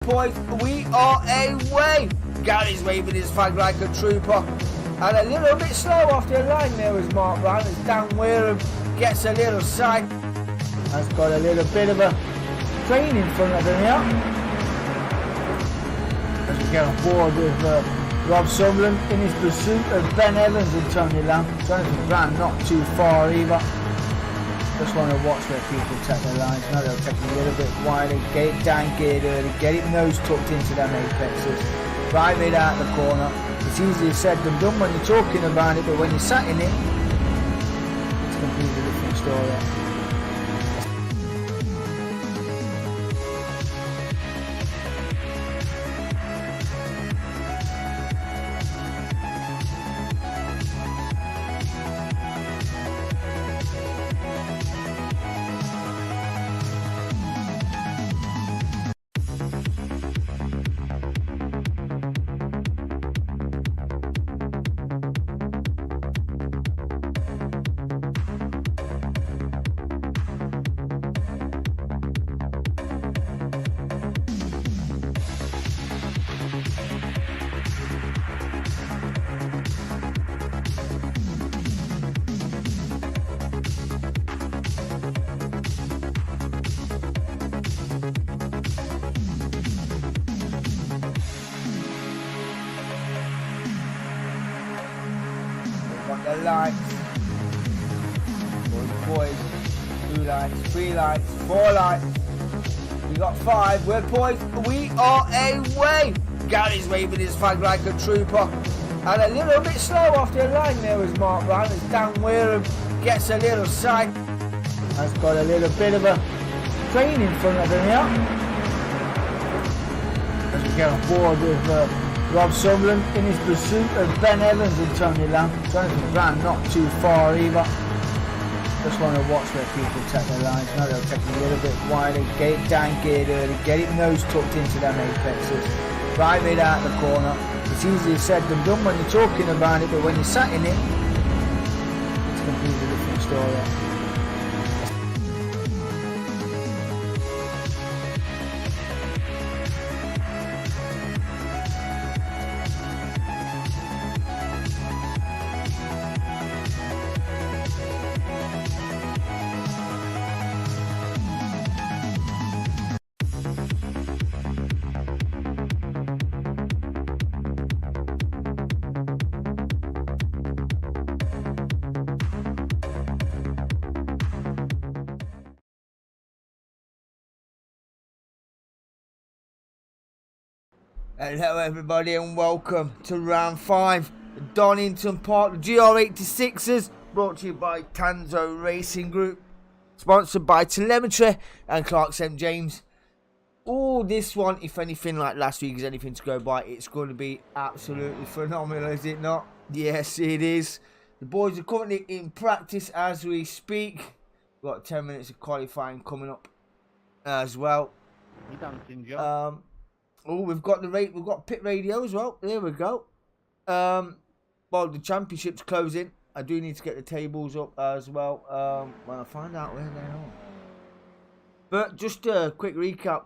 poised, we are away. Gary's waving his flag like a trooper. And a little bit slow off the line there was Mark Brown as Dan Wareham gets a little sight. Has got a little bit of a train in front of him here. As we get on board with Rob Summerland in his pursuit of Ben Evans and Tony Lamb. Jonathan Brand not too far either. Just want to watch where people take their lines. Now they'll take a little bit wider, get it down geared early, get it nose tucked into them apexes. Right mid out the corner. It's easier said than done when you're talking about it, but when you're sat in it, it's a completely different story. The lights, boys, 2 lights, 3 lights, 4 lights, we got 5, we're poised, we are away. Gary's waving his flag like a trooper. And a little bit slow off the line there was Mark Brown as Dan Wareham gets a little sight. Has got a little bit of a train in front of him here. As we get on board with Rob Summerland in his pursuit of Ben Evans and Tony Lamb. Jonathan Brand not too far either. Just want to watch where people take their lines. Now they'll take a little bit wider, get it down geared early, get it nose tucked into them apexes. Right mid out the corner. It's easier said than done when you're talking about it, but when you're sat in it, it's a completely different story. Hello everybody and welcome to round 5, the Donington Park, the Gr86s, brought to you by Tanso Racing Group, sponsored by Telemetry and Clark St James. Oh, this one, if anything like last week is anything to go by, it's going to be absolutely phenomenal, is it not? Yes, it is. The boys are currently in practice as we speak. We've got 10 minutes of qualifying coming up as well. Oh, we've got pit radio as well. There we go. Well, the championship's closing. I do need to get the tables up as well. When I find out where they are. But just a quick recap.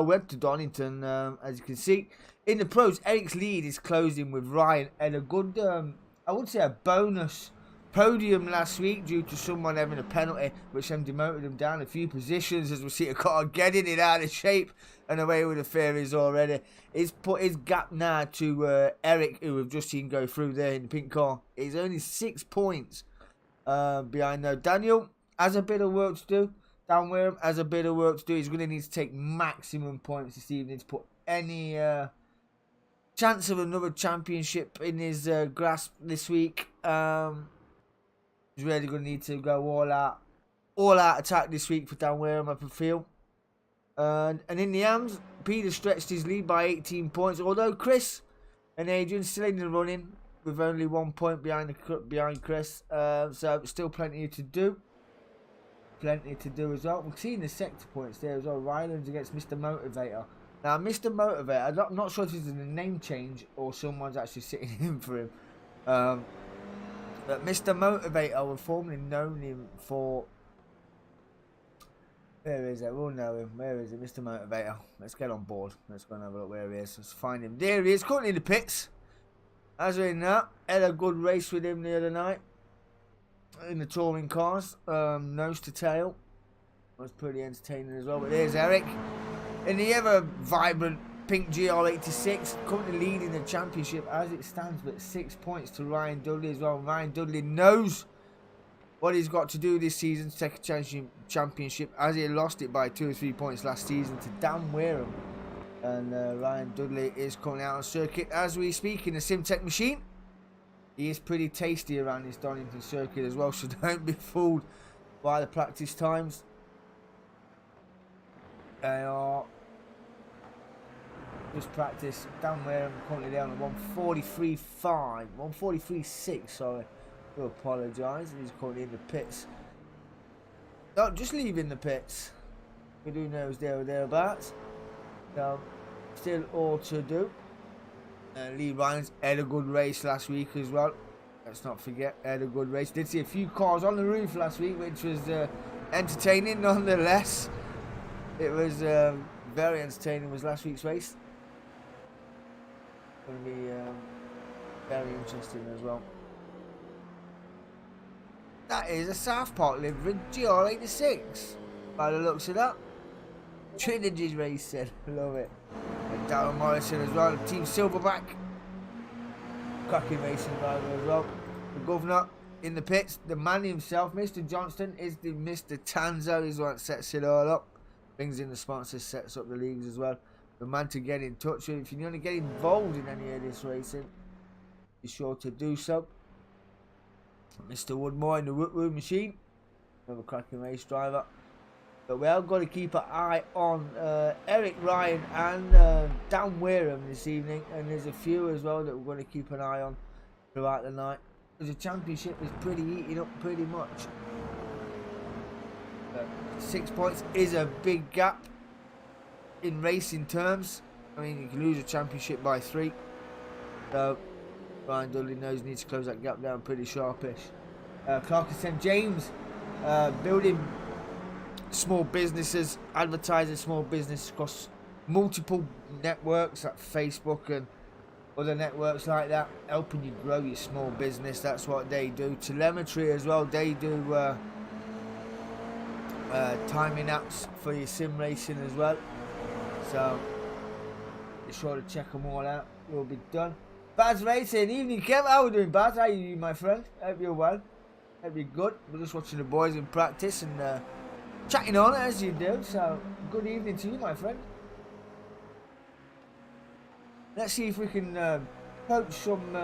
Went to Donington, as you can see. In the pros, Eric's lead is closing with Ryan and a good, I would say a bonus podium last week due to someone having a penalty, which then demoted him down a few positions as we see a car getting it out of shape and away with the fairies already. It's put his gap now to Eric, who we've just seen go through there in the pink car. He's only 6 points behind though. Daniel has a bit of work to do. Dan Wareham has a bit of work to do. He's going to need to take maximum points this evening to put any chance of another championship in his grasp this week. He's really going to need to go all out attack this week for Dan Wareham, I feel. And in the AMS, Peter stretched his lead by 18 points, although Chris and Adrian still in the running with only 1 point behind Chris. So still plenty to do. Plenty to do as well. We've seen the sector points there as well. Rylands against Mr. Motivator. Now, Mr. Motivator, I'm not sure if this is a name change or someone's actually sitting in for him. But Mr. Motivator, we've formerly known him for Where is it? We'll know him. Where is it? Mr. Motivator. Let's get on board. Let's go and have a look where he is. Let's find him. There he is. Currently in the pits. As we're in that. Had a good race with him the other night. In the touring cars. Nose to tail. Was pretty entertaining as well. But there's Eric. In the ever vibrant pink Gr86. Currently leading the championship as it stands. But 6 points to Ryan Dudley as well. Ryan Dudley knows what he's got to do this season to take a championship, as he lost it by 2 or 3 points last season to Dan Wareham. And Ryan Dudley is currently out on circuit as we speak in the Simtech machine. He is pretty tasty around this Donington circuit as well, so don't be fooled by the practice times. They are just practice. Dan Wareham currently down at 143.5, 143.6, sorry. I do apologise, he's currently in the pits. No, just leaving the pits. We do know he's there or thereabouts. So, still all to do. Lee Ryan's had a good race last week as well. Let's not forget, had a good race. Did see a few cars on the roof last week, which was entertaining nonetheless. It was very entertaining, was last week's race. Going to be very interesting as well. That is a South Park livery Gr86 by the looks of that. Trilogy's racing, love it. And Darren Morrison as well, Team Silverback. Cracking racing driver as well. The governor in the pits, the man himself, Mr. Johnston, is the Mr. Tanso. He's the one that sets it all up. Brings in the sponsors, sets up the leagues as well. The man to get in touch with. If you want to get involved in any of this racing, be sure to do so. Mr. Woodmore in the Woodward machine. Another cracking race driver. But we have got to keep an eye on Eric Ryan and Dan Wareham this evening. And there's a few as well that we're going to keep an eye on throughout the night. Because the championship is pretty eating up pretty much. 6 points is a big gap in racing terms. I mean, you can lose a championship by 3. So Ryan Dudley knows he needs to close that gap down pretty sharpish. Clark and St. James building small businesses, advertising small business across multiple networks like Facebook and other networks like that, helping you grow your small business. That's what they do. Telemetry as well. They do timing apps for your sim racing as well. So be sure to check them all out. You'll be done. Baz Racing, evening Kev, how are we doing, Baz? How are you, my friend? Hope you're well. Hope you're good. We're just watching the boys in practice and chatting on as you do. So good evening to you, my friend. Let's see if we can poach some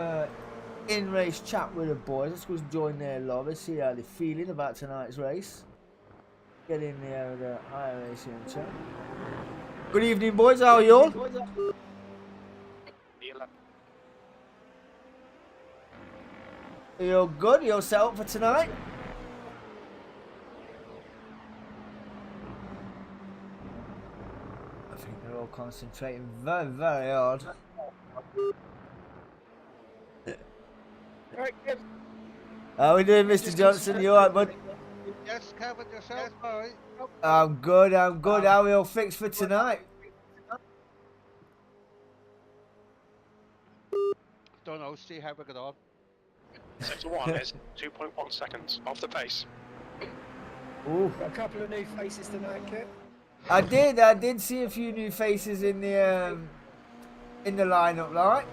in-race chat with the boys. Let's go join their lobby, see how they're feeling about tonight's race. Get in there with the iRacing chat. Good evening, boys. How are you all? You're good? You're set up for tonight? I think they're all concentrating very, very hard. How are we doing, Mr. Johnson? You alright, bud? Yes, Kevin, yourself, alright? I'm good, I'm good. How are we all fixed for tonight? Don't know, see how we get on. Sector 1 is 2.1 seconds off the pace. Ooh. Got a couple of new faces tonight, Kit. I did see a few new faces in the lineup, right?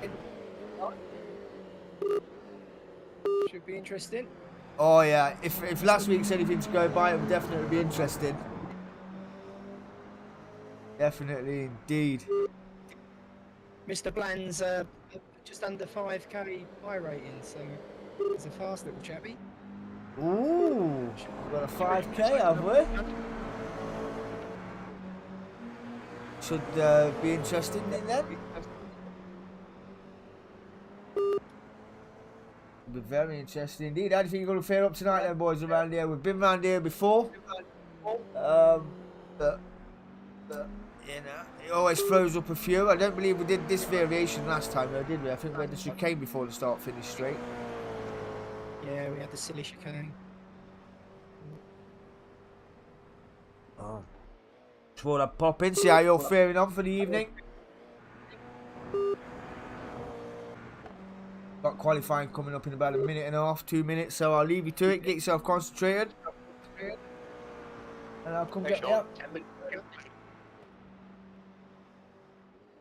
Should be interesting. Oh yeah, if last week's anything to go by, it would definitely be interesting. Definitely indeed. Mr. Bland's just under 5k buy rating, so he's a fast little chappy. Ooh, got a 5k, have we? Should be interesting then. Be very interesting indeed. How do you think you're going to fare up tonight then, boys, around here? We've been around here before. But you know, it always throws up a few. I don't believe we did this variation last time though, did we? I think we had the chicane before the start finish straight. Yeah, we had the silly chicane. Oh, Just thought I'd pop in, see how you're faring on for the evening. Got qualifying coming up in about a minute and a half, 2 minutes, so I'll leave you to it. Get yourself concentrated. And I'll come get you up.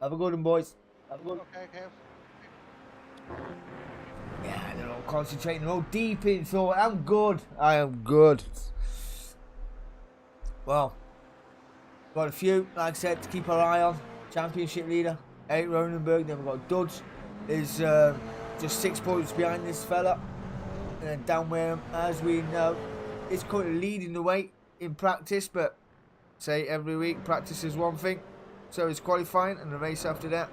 Have a good one, boys. Have a good one. Okay, Kev. Yeah, they're all concentrating, they're all deep in thought. I'm good. I am good. Well, got a few, like I said, to keep our eye on. Championship leader, Eric Ronenberg. Then we've got Duds. Is just 6 points behind this fella. And then Dan Wareham, as we know, is currently leading the way in practice. But, say, every week, practice is one thing. So is qualifying and the race after that.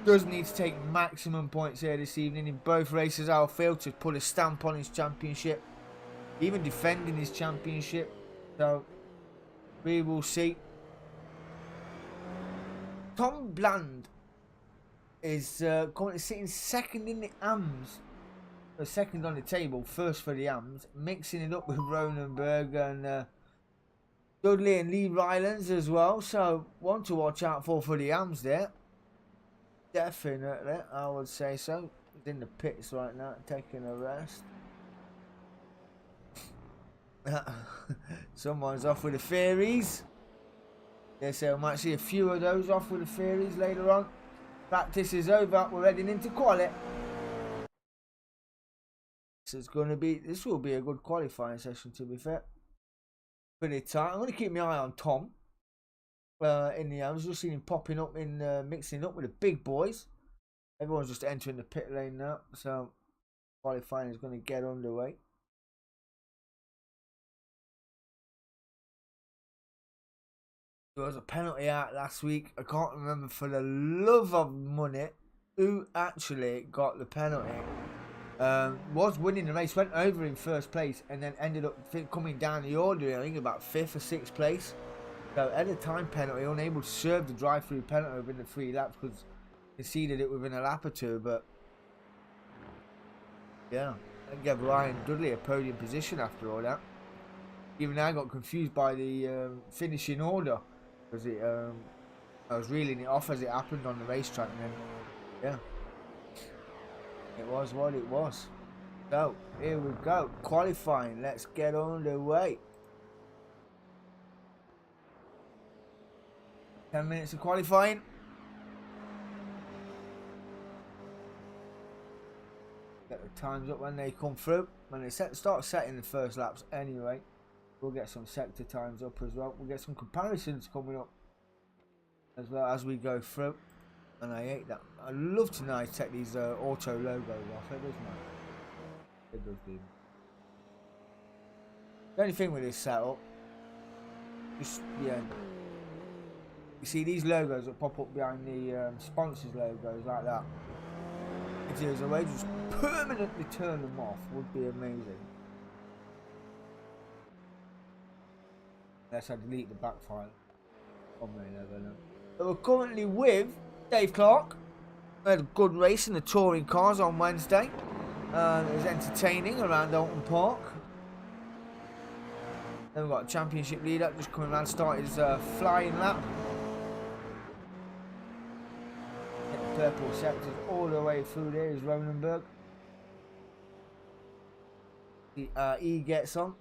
Does need to take maximum points here this evening in both races. I'll fail to put a stamp on his championship, even defending his championship. So we will see. Tom Bland is currently sitting second in the AMS, second on the table, first for the AMS, mixing it up with Ronenberg and Dudley and Lee Rylands as well. So one to watch out for the AMS there. Definitely, I would say so. He's in the pits right now, taking a rest. Someone's off with the Fairies. They say we might see a few of those off with the Fairies later on. Practice is over. We're heading into quali. This will be a good qualifying session, to be fair. Pretty tight. I'm going to keep my eye on Tom. In the, I was just seeing him popping up in mixing up with the big boys. Everyone's just entering the pit lane now, so qualifying is going to get underway. There was a penalty out last week. I can't remember for the love of money who actually got the penalty. Was winning the race, went over in first place, and then ended up coming down the order. I think about 5th or 6th place. So at the time penalty, unable to serve the drive-through penalty within the 3 laps because conceded it within a lap or 2. But yeah, that gave Ryan Dudley a podium position after all that. Even I got confused by the finishing order because I was reeling it off as it happened on the racetrack, and then yeah, it was what it was. So here we go, qualifying. Let's get on the way. 10 minutes of qualifying. Get the times up when they come through. When they start setting the first laps anyway. We'll get some sector times up as well. We'll get some comparisons coming up as well as we go through. And I hate that. I love to now take these auto logos off. It does, man. It does, dude. The only thing with this setup, just yeah. You see these logos that pop up behind the sponsors logos like that. If there's a way to just permanently turn them off, would be amazing. Unless I delete the back file. I may never know. So we're currently with Dave Clark. We had a good race in the touring cars on Wednesday. It was entertaining around Alton Park. Then we've got a championship leader just coming around, started his flying lap. Purple sectors all the way through there is Ronenberg. He gets on.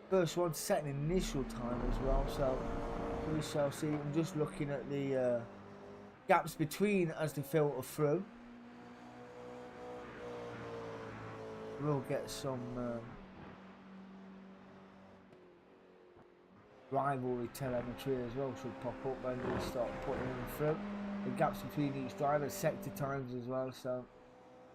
First one set an initial time as well, so we shall see. I'm just looking at the gaps between as they filter through. We'll get some rivalry telemetry as well should pop up when we start putting them through. The gaps between each driver, sector times as well, so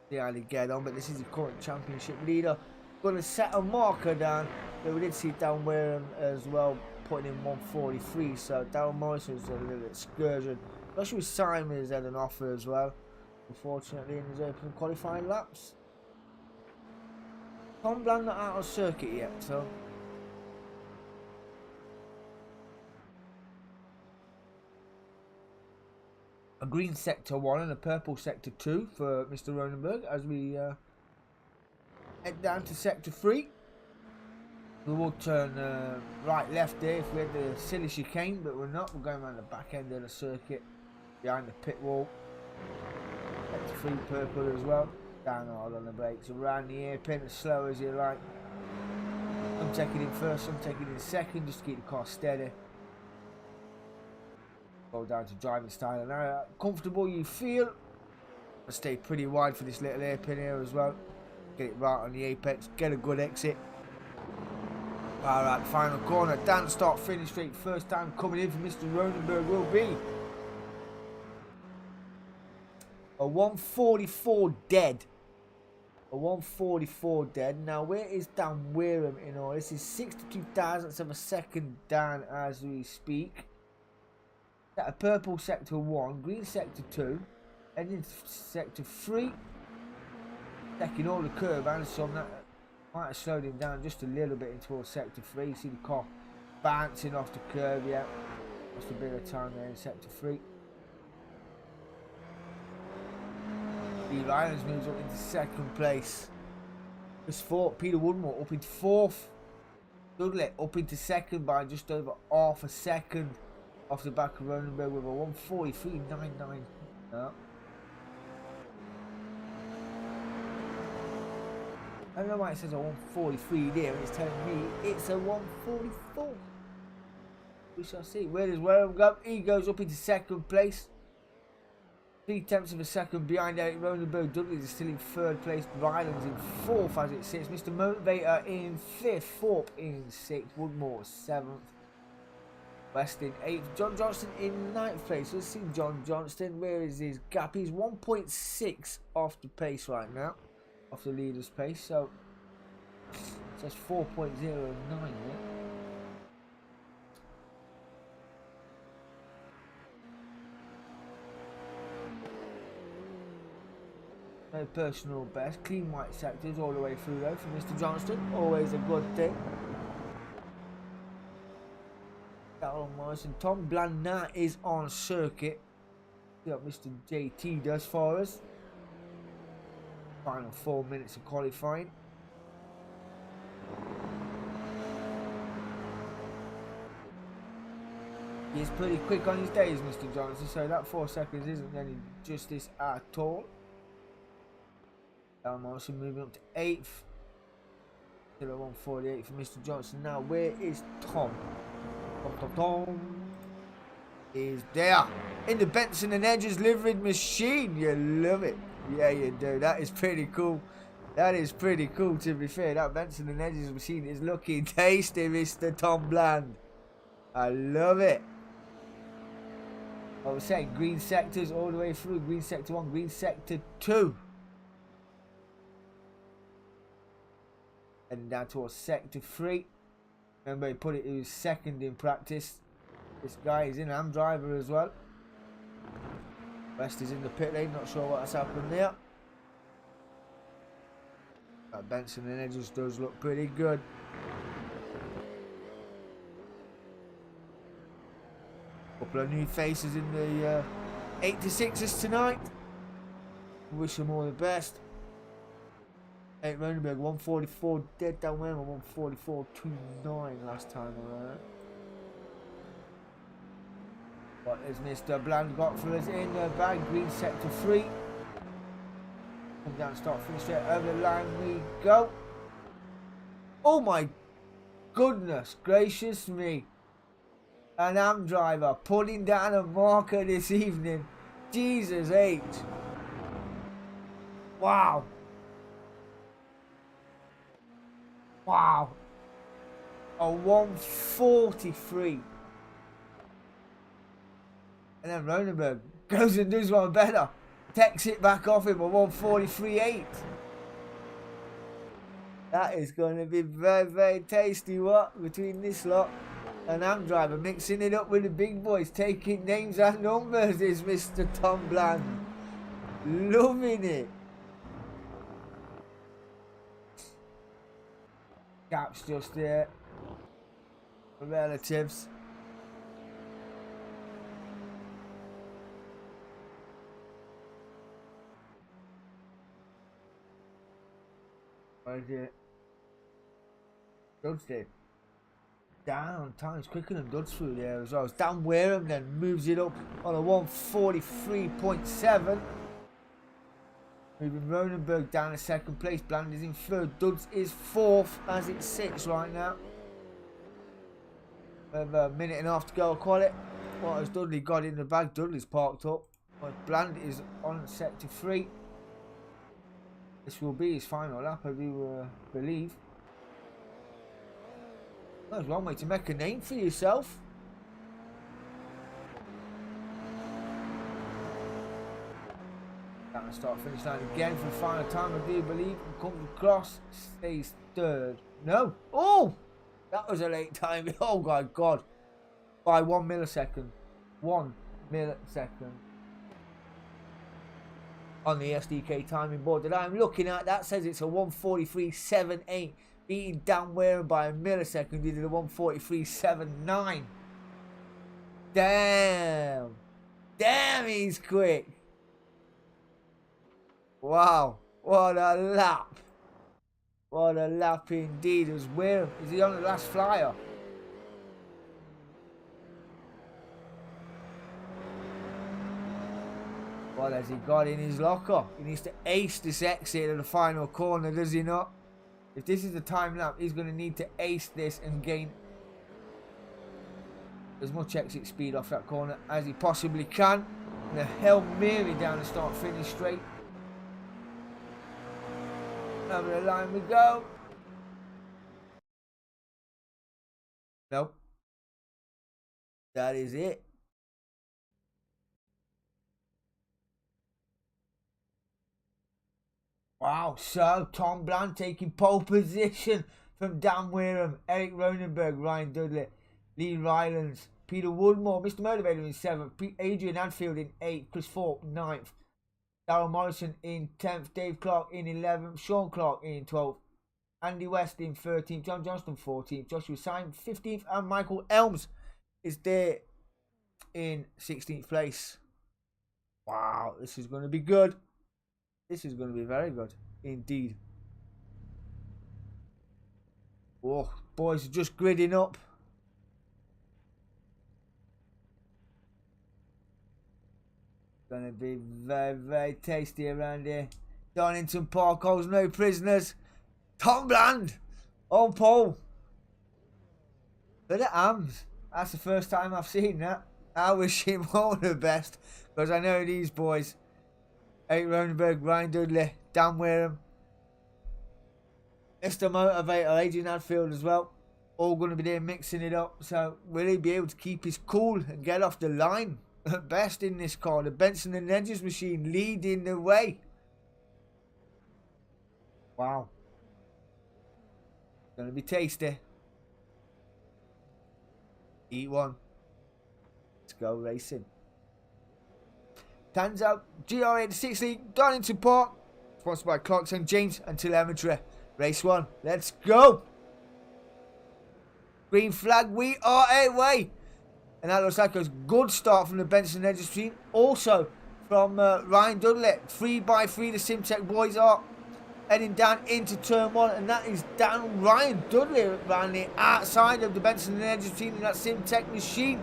see how they get on. But this is the current championship leader. Going to set a marker down. But we did see Dan Wareham as well putting in 143, so Darryl Morrison's a little excursion. Especially with Simon has had an offer as well, unfortunately, in his open qualifying laps. Tom Bland not out on circuit yet, so a green sector 1 and a purple sector 2 for Mr. Ronenberg as we head down to sector 3. We will turn right left there if we had the silly chicane, but we're not. We're going around the back end of the circuit, behind the pit wall. That's free purple as well. Down hard on the brakes, around the hairpin as slow as you like. I'm taking in first, I'm taking in second, just to keep the car steady. Go down to driving style and how comfortable you feel. I stay pretty wide for this little hairpin here as well. Get it right on the apex, get a good exit. Alright, final corner, down start, finish straight. First time coming in for Mr. Ronenberg will be a 144 dead. A 144 dead. Now, where is Dan Wareham in all? This is 62 thousandths of a second down as we speak. A purple sector 1, green sector 2, and in sector 3. Taking all the curve and some that might have slowed him down just a little bit into sector 3. You see the car bouncing off the curve, yeah. Just a bit of time there in sector 3. Steve Irons moves up into second place. It's fourth. Peter Woodmore up into fourth. Dudley up into second by just over half a second off the back of Ronenberg with a 1:43.99. No. I don't know why it says a 1:43 there and it's telling me it's a 1:44. We shall see. Where does Wareham go? He goes up into second place. 3/10 of a second behind Eric Ronenberg. Douglas is still in third place. Rylands in fourth as it sits. Mr. Motivator in fifth. Thorpe in sixth. Woodmore seventh. West in eighth. John Johnston in ninth place. Let's see John Johnston. Where is his gap? He's 1.6 off the pace right now. Off the leader's pace. So that's 4.09 there. No personal best. Clean white sectors all the way through though for Mr. Johnston. Always a good thing. Darryl Morrison. Tom Blandin is on circuit. See what Mr. JT does for us. Final 4 minutes of qualifying. He's pretty quick on his days, Mr. Johnson, so that 4 seconds isn't any justice at all. Darryl Morrison moving up to 8th. Still at 1:48 for Mr. Johnson. Now, where is Tom? Tom is there in the Benson and Hedges liveried machine. You love it. Yeah, you do. That is pretty cool. That is pretty cool, to be fair. That Benson and Hedges machine is looking tasty, Mr. Tom Bland. I love it. I was saying green sectors all the way through. Green sector 1, green sector 2. And down towards sector 3. Remember, he put it, he was second in practice. This guy is in hand driver as well. West is in the pit lane, not sure what has happened there. That Benson and Edges does look pretty good. Couple of new faces in the 86ers tonight. Wish them all the best. Eric Ronenberg 1:44 dead down where 1:44.29 last time around. What has Mr. Bland got for us in the bag? Green sector 3. Come down, start, finish straight over the line we go. Oh my goodness gracious me. An AM driver pulling down a marker this evening. Jesus H. Wow. Wow. A 1:43. And then Ronenberg goes and does one better. Takes it back off him, a 1:43.8. That is going to be very, very tasty, what? Between this lot and AM driver, mixing it up with the big boys, taking names and numbers is Mr. Tom Bland. Loving it. Cap's just there. The relatives. What is it? Judge Day. down. Time's quicker than Dud's through there as well. It's Dan Wareham then moves it up on a 1:43.7. Moving Ronenberg down to second place. Bland is in third. Duds is fourth as it sits right now. We have a minute and a half to go. Call it. What has Dudley got in the bag? Dudley's parked up. Bland is on sector 3. This will be his final lap, I do believe. That's one way to make a name for yourself. Down the start finish line again for the final time, I do believe. And comes across, stays third. No! Oh! That was a late time. Oh my god. By 1 millisecond. 1 millisecond. On the SDK timing board that I'm looking at, that says it's a 1:43.78. Beating Dan Wareham by a millisecond. He did a 1:43.79. Damn. Damn, he's quick. Wow. What a lap. What a lap indeed. As Wareham. Is he on the last flyer? What has he got in his locker? He needs to ace this exit at the final corner, does he not? If this is the time lap, he's going to need to ace this and gain as much exit speed off that corner as he possibly can. And a Hail Mary down the start finish straight. Over the line we go. Nope. That is it. Wow, so Tom Bland taking pole position from Dan Wareham, Eric Ronenberg, Ryan Dudley, Lee Rylands, Peter Woodmore, Mr. Motivator in 7th, Adrian Anfield in 8th, Chris Thorpe 9th, Darryl Morrison in 10th, Dave Clark in 11th, Sean Clark in 12th, Andy West in 13th, John Johnston 14th, Joshua Simon 15th, and Michael Elms is there in 16th place. Wow, this is going to be good. This is going to be very good indeed. Oh, boys are just gridding up. Going to be very, very tasty around here. Donington Park holds no prisoners. Tom Bland on pole. Look at Ams. That's the first time I've seen that. I wish him all the best because I know these boys. Eric Ronenberg, Ryan Dudley, Dan Wareham, Mr. Motivator, Adrian Hadfield as well. All going to be there mixing it up. So will he be able to keep his cool and get off the line at best in this car? The Benson and Hedges machine leading the way. Wow. Going to be tasty. Eat one. Let's go racing. Tanso Gr86 League, Donington Park, sponsored by Clark St. James and Telemetry. Race 1, let's go. Green flag, we are away. And that looks like a good start from the Benson Hedges team. Also from Ryan Dudley. 3x3, the Simtech boys are heading down into turn 1. And that is down Ryan Dudley around the outside of the Benson Hedges team in that Simtech machine.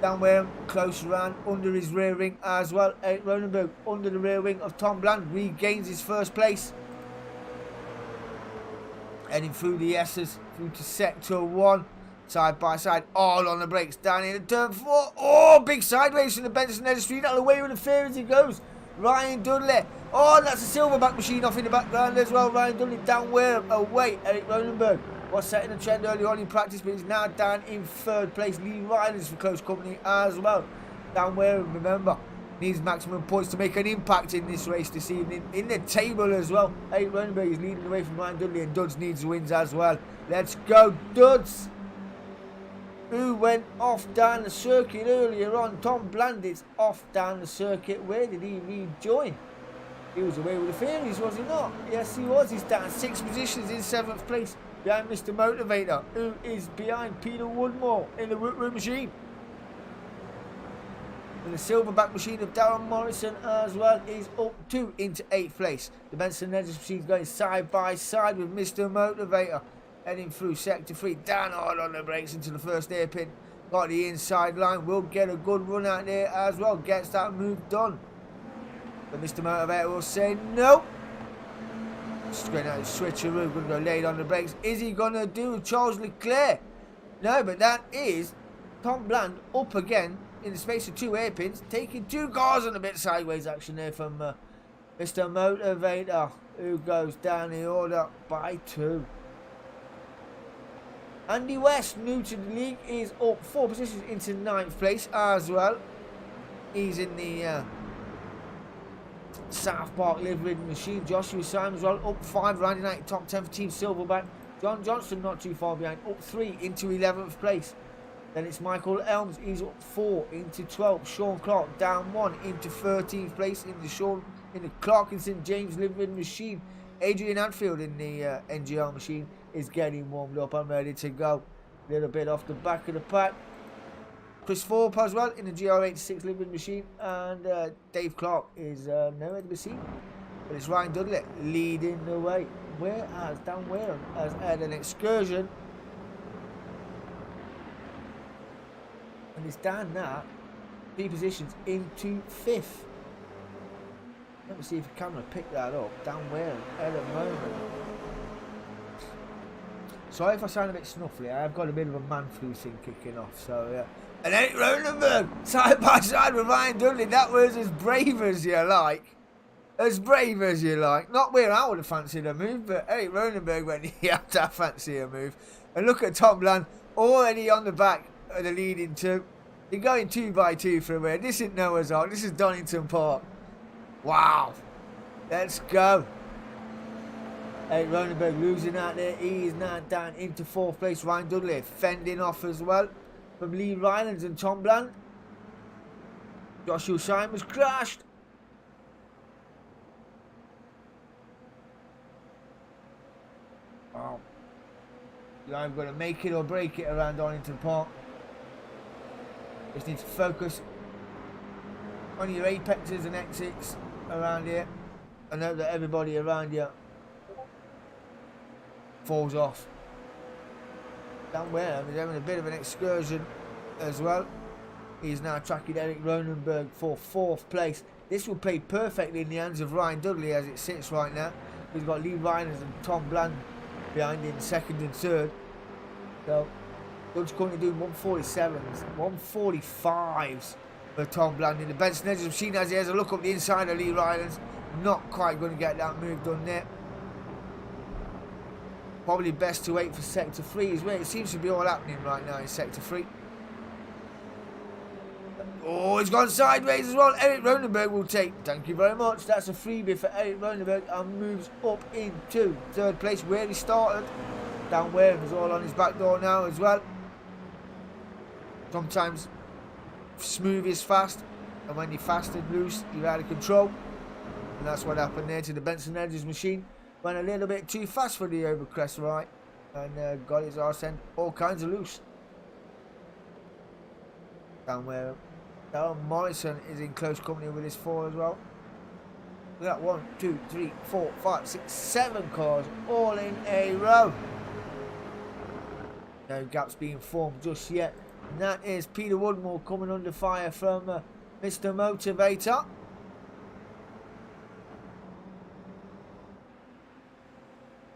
Dan Wareham close around under his rear wing as well. Eric Ronenberg under the rear wing of Tom Bland regains his first place. Heading through the S's through to sector 1. Side by side, all on the brakes. Down into turn 4. Oh, big sideways from the Benson Hedges Street. Out of the way with the fear as he goes. Ryan Dudley. Oh, that's a silverback machine off in the background as well. Ryan Dudley, Dan Wareham away. Eric Ronenberg was setting a trend early on in practice, but he's now down in 3rd place. Lee Rylands for close company as well. Dan Wareham, remember, needs maximum points to make an impact in this race this evening. In the table as well. Eric Ronenberg is leading away from Ryan Dudley, and Duds needs wins as well. Let's go, Duds! Who went off down the circuit earlier on? Tom Bland is off down the circuit. Where did he rejoin? He was away with the Fairies, was he not? Yes, he was. He's down 6 positions in 7th place. Behind Mr. Motivator, who is behind Peter Woodmore in the Root Room machine. And the silverback machine of Darren Morrison as well is up 2 into 8th place. The Benson Hedges machine is going side by side with Mr. Motivator. Heading through sector 3, down hard on the brakes into the first hairpin. Got the inside line, will get a good run out there as well. Gets that move done. But Mr. Motivator will say no. Just going out the switcheroo, going to go late on the brakes. Is he going to do Charles Leclerc? No, but that is Tom Bland up again in the space of 2 hairpins, taking 2 cars on a bit sideways action there from Mr. Motivator, who goes down the order by 2. Andy West, new to the league, is up 4 positions into 9th place as well. He's in the South Park livery machine. Joshua Simons well up 5, rounding out top 10 for Team Silverback. John Johnston not too far behind, up 3 into 11th place. Then it's Michael Elms, he's up 4 into 12th. Sean Clark down 1 into 13th place in the Clarkinson James livery machine. Adrian Anfield in the NGL machine is getting warmed up and ready to go. A little bit off the back of the pack. Chris Thorpe as well in the Gr86 livery machine, and Dave Clark is nowhere to be seen. But it's Ryan Dudley leading the way. Whereas Dan Wareham has had an excursion, and it's down now 3 positions into 5th. Let me see if the camera picked that up. Dan Wareham at the moment. Sorry if I sound a bit snuffly. I've got a bit of a man flu thing kicking off. So yeah. And Eric Ronenberg side by side with Ryan Dudley. That was as brave as you like. As brave as you like. Not where I would have fancied a move, but Eric Ronenberg went, he had to fancy a move. And look at Tom Bland already on the back of the leading 2. They're going 2 by 2 from here. This isn't Noah's Ark. This is Donington Park. Wow. Let's go. Eric Ronenberg losing out there. He is now down into 4th place. Ryan Dudley fending off as well from Lee Rylands and Tom Bland. Joshua Simons crashed. Wow. You're either going to make it or break it around Donington Park. Just need to focus on your apexes and exits around here. I know that everybody around you falls off. Dan Wareham is having a bit of an excursion as well. He's now tracking Eric Ronenberg for 4th place. This will play perfectly in the hands of Ryan Dudley as it sits right now. He's got Lee Rhiners and Tom Bland behind in 2nd and 3rd. So Dudley's currently doing 147s, 145s for Tom Bland in the Benson Edges machine as he has a look up the inside of Lee Rhiners. Not quite going to get that move done there. Probably best to wait for sector 3 is where it seems to be all happening right now in sector 3. Oh, he's gone sideways as well. Eric Ronenberg will take. Thank you very much. That's a freebie for Eric Ronenberg and moves up into 3rd place where he started. Dan Wareham is all on his back door now as well. Sometimes smooth is fast, and when you're fast and loose, you're out of control. And that's what happened there to the Benson Edges machine. Went a little bit too fast for the overcrest right, and got his arse end all kinds of loose. Down where Darren Morrison is in close company with his 4 as well. We got 1, 2, 3, 4, 5, 6, 7 cars all in a row. No gaps being formed just yet. And that is Peter Woodmore coming under fire from Mr. Motivator.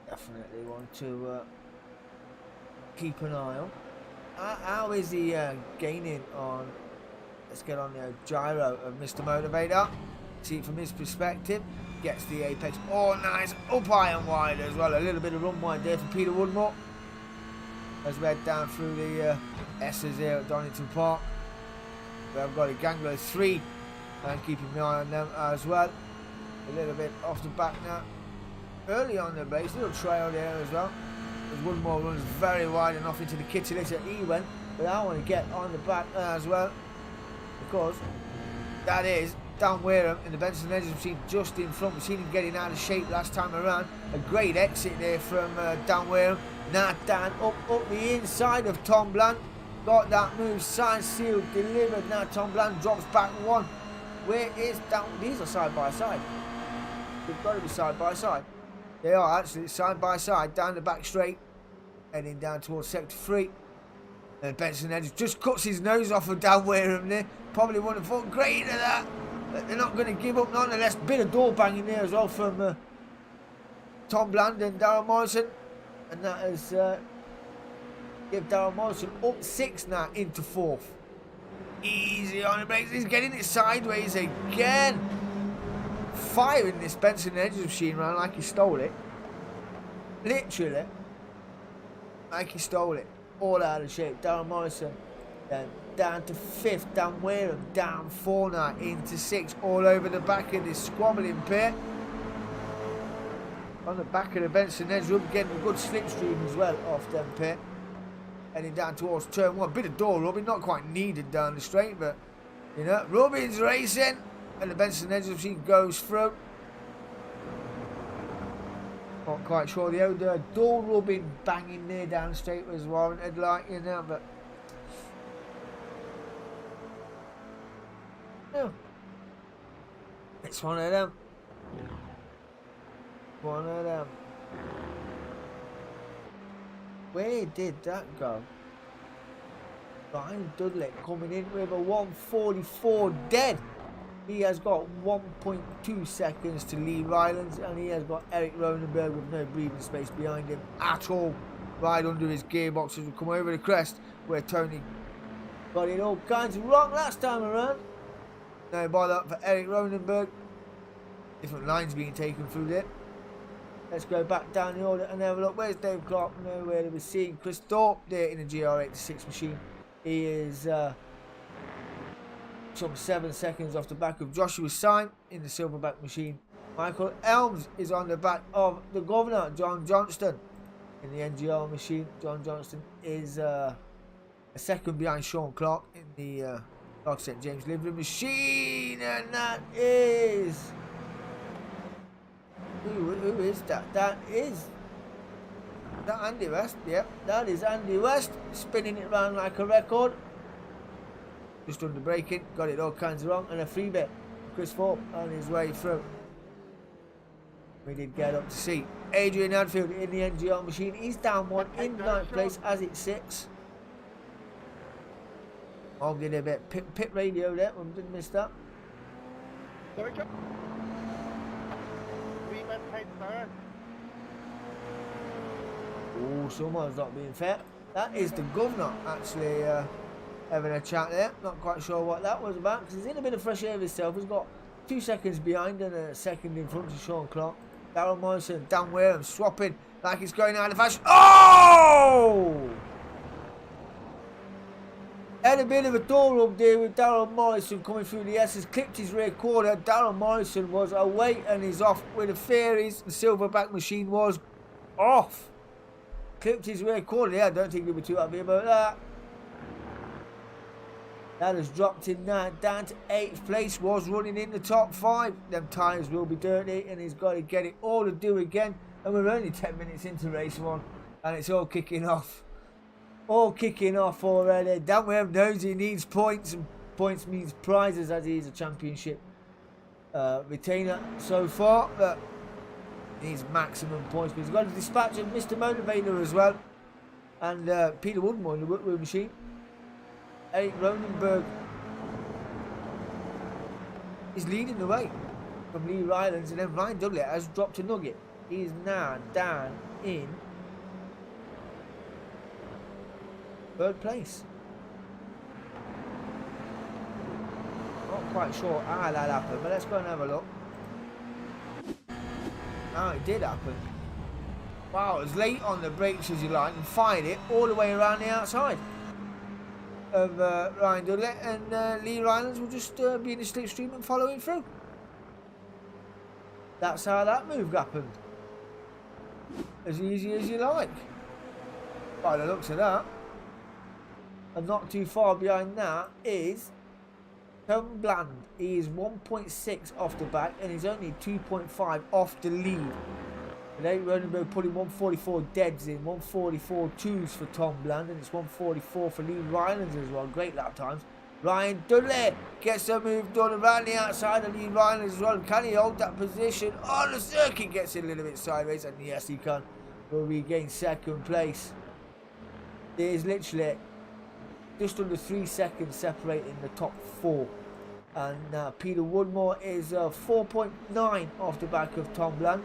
Definitely want to keep an eye on. How is he gaining on? Let's get on the gyro of Mr. Motivator. See it from his perspective. Gets the apex. Oh, nice. Up high and wide as well. A little bit of run wide there for Peter Woodmore. As we head down through the S's here at Donington Park. We have got a Gangler 3. And keeping an eye on them as well. A little bit off the back now. Early on the race, little trail there as well. As Woodmore runs very wide and off into the kitty litter he went. But I want to get on the back as well. Because that is Dan Wareham in the Benson Edges machine just in front. We've seen him getting out of shape last time around. A great exit there from Dan Wareham. Now Dan up the inside of Tom Bland. Got that move signed, sealed, delivered. Now Tom Bland drops back 1. Where is Dan? These are side by side. They've got to be side by side. They are actually side by side down the back straight. Heading down towards sector 3. And Benson Edge just cuts his nose off of Dan Wareham there. Probably wouldn't have thought great of that. But they're not going to give up nonetheless. Bit of door banging there as well from Tom Bland and Darren Morrison. And that has give Darren Morrison up 6 now into 4th. Easy on the brakes. He's getting it sideways again. Firing this Benson Edge machine around like he stole it. Literally. Like he stole it. All out of shape. Darren Morrison. Then down to 5th. Dan Wareham down 4 now into 6. All over the back of this squabbling pit. On the back of the Benson Edge rub, getting a good slipstream as well off them pit. Heading down towards turn 1. Bit of door rubbing, not quite needed down the straight, but you know, Rubin's racing. And the Benson Edge machine goes through. Not quite sure the old door rubbing banging there down the straight was warranted, like, you know, but no. It's one of them. One of them. Where did that go? Ryan Dudley coming in with a 1:44 dead. He has got 1.2 seconds to Lee Rylands, and he has got Eric Ronenberg with no breathing space behind him at all. Right under his gearbox as we come over the crest where Tony got it all kinds of wrong last time around. No bother for Eric Ronenberg. Different lines being taken through there. Let's go back down the order and have a look. Where's Dave Clark? Nowhere to be seen. Chris Thorpe there in the GR86 machine. He is some 7 seconds off the back of Joshua Syme in the Silverback machine. Michael Elms is on the back of the Governor, John Johnston, in the NGR machine. John Johnston is a second behind Sean Clark in the Clark St James Livery machine, and that is... Who is that? That is Andy West. Yep, that is Andy West, spinning it around like a record. Just under braking, got it all kinds of wrong, and a free bit. Chris Thorpe on his way through. We did get up to see Adrian Hadfield in the NGR machine. He's down 1 in 9th place as it sits. I'll get a bit pit radio there. We didn't miss that. Sorry, John. Oh, someone's not being fair. That is the Governor actually having a chat there. Not quite sure what that was about, because he's in a bit of fresh air himself. He's got 2 seconds behind and a second in front of Sean Clark. Darren Morrison, Dan Wareham swapping like it's going out of fashion. Oh! Had a bit of a door rub there with Darren Morrison coming through the S's, clipped his rear quarter. Darren Morrison was away and he's off with the Fairies. The Silverback machine was off. Clipped his rear quarter. Yeah, I don't think he'll be too happy about that. That has dropped him now down to 8th place. Was running in the top 5. Them tyres will be dirty and he's got to get it all to do again. And we're only 10 minutes into race 1 and it's all kicking off. All kicking off already. Dan Wareham knows he needs points, and points means prizes, as he is a championship retainer so far. But he needs maximum points. But he's got a dispatch of Mr. Motivator as well, and Peter Woodmore in the Whitwell machine. Eric Ronenberg is leading the way from Lee Rylands, and then Ryan Dudley has dropped a nugget. He is now down in 3rd place. Not quite sure how that happened, but let's go and have a look. Oh, it did happen. Wow, it was late on the brakes, as you like, and fired it all the way around the outside of Ryan Dudley, and Lee Rylands will just be in the slipstream and following through. That's how that move happened. As easy as you like. By the looks of that. And not too far behind that is Tom Bland. He is 1.6 off the back and he's only 2.5 off the lead. And Eric Ronenberg putting 144 deads in, 144 twos for Tom Bland, and it's 144 for Lee Rylands as well. Great lap times. Ryan Dudley gets a move done around the outside of Lee Rylands as well. Can he hold that position on the circuit? Gets it a little bit sideways, and yes, he can. Will regain 2nd place. There's literally just under 3 seconds separating the top 4. And Peter Woodmore is 4.9 off the back of Tom Bland.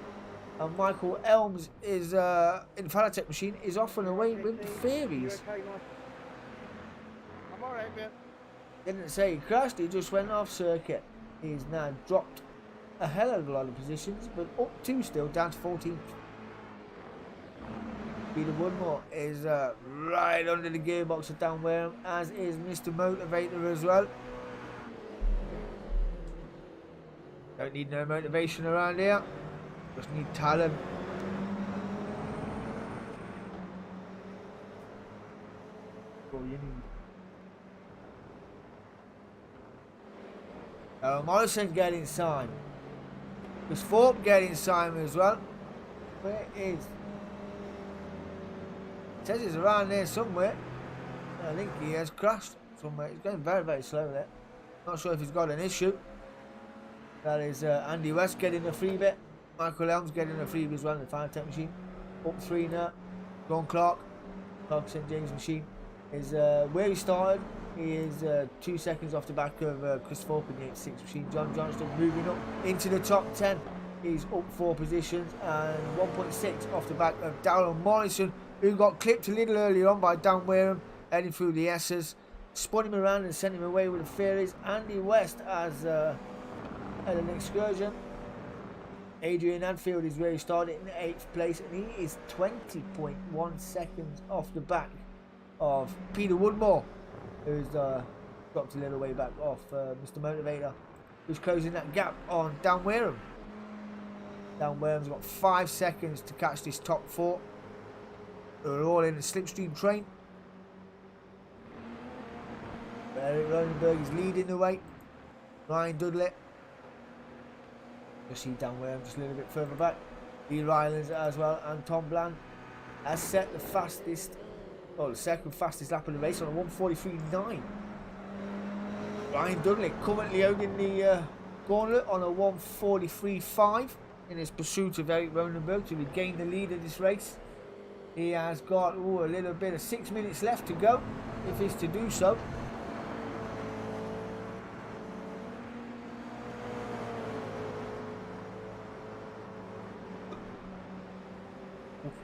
And Michael Elms is in Fanatec machine is off and away with the Fairies. Okay, Mike? I'm alright, man. Didn't say he crashed, he just went off circuit. He's now dropped a hell of a lot of positions, but up 2 still, down to 14th. Peter Woodmore is right under the gearbox of Dan Wareham, as is Mr. Motivator as well. Don't need no motivation around here, just need talent. All you need. Morrison getting signed. Chris Thorpe getting signed as well. Where is? It says he's around there somewhere. I think he has crashed somewhere. He's going very, very slow there. Not sure if he's got an issue. That is Andy West getting a free bit. Michael Elms getting a free bit as well in the Fanatec machine. Up 3 now. John Clark St James machine is where he started. He is 2 seconds off the back of Chris Thorpe in the 86 machine. John Johnston moving up into the top 10. He's up 4 positions and 1.6 off the back of Darren Morrison, who got clipped a little earlier on by Dan Wareham, heading through the S's. Spun him around and sent him away with the Fairies. Andy West has had an excursion. Adrian Anfield is where he started in 8th place, and he is 20.1 seconds off the back of Peter Woodmore, who's dropped a little way back off Mr. Motivator, who's closing that gap on Dan Wareham. Dan Wareham's got 5 seconds to catch this top 4. They're all in the slipstream train. Eric Ronenberg is leading the way. Ryan Dudley. You'll see Dan Wareham just a little bit further back. Lee Rylands as well, and Tom Bland has set the fastest, well, the second fastest lap of the race on a 1:43.9. Ryan Dudley currently holding the gauntlet on a 1:43.5 in his pursuit of Eric Ronenberg to regain the lead of this race. He has got a little bit of 6 minutes left to go, if he's to do so.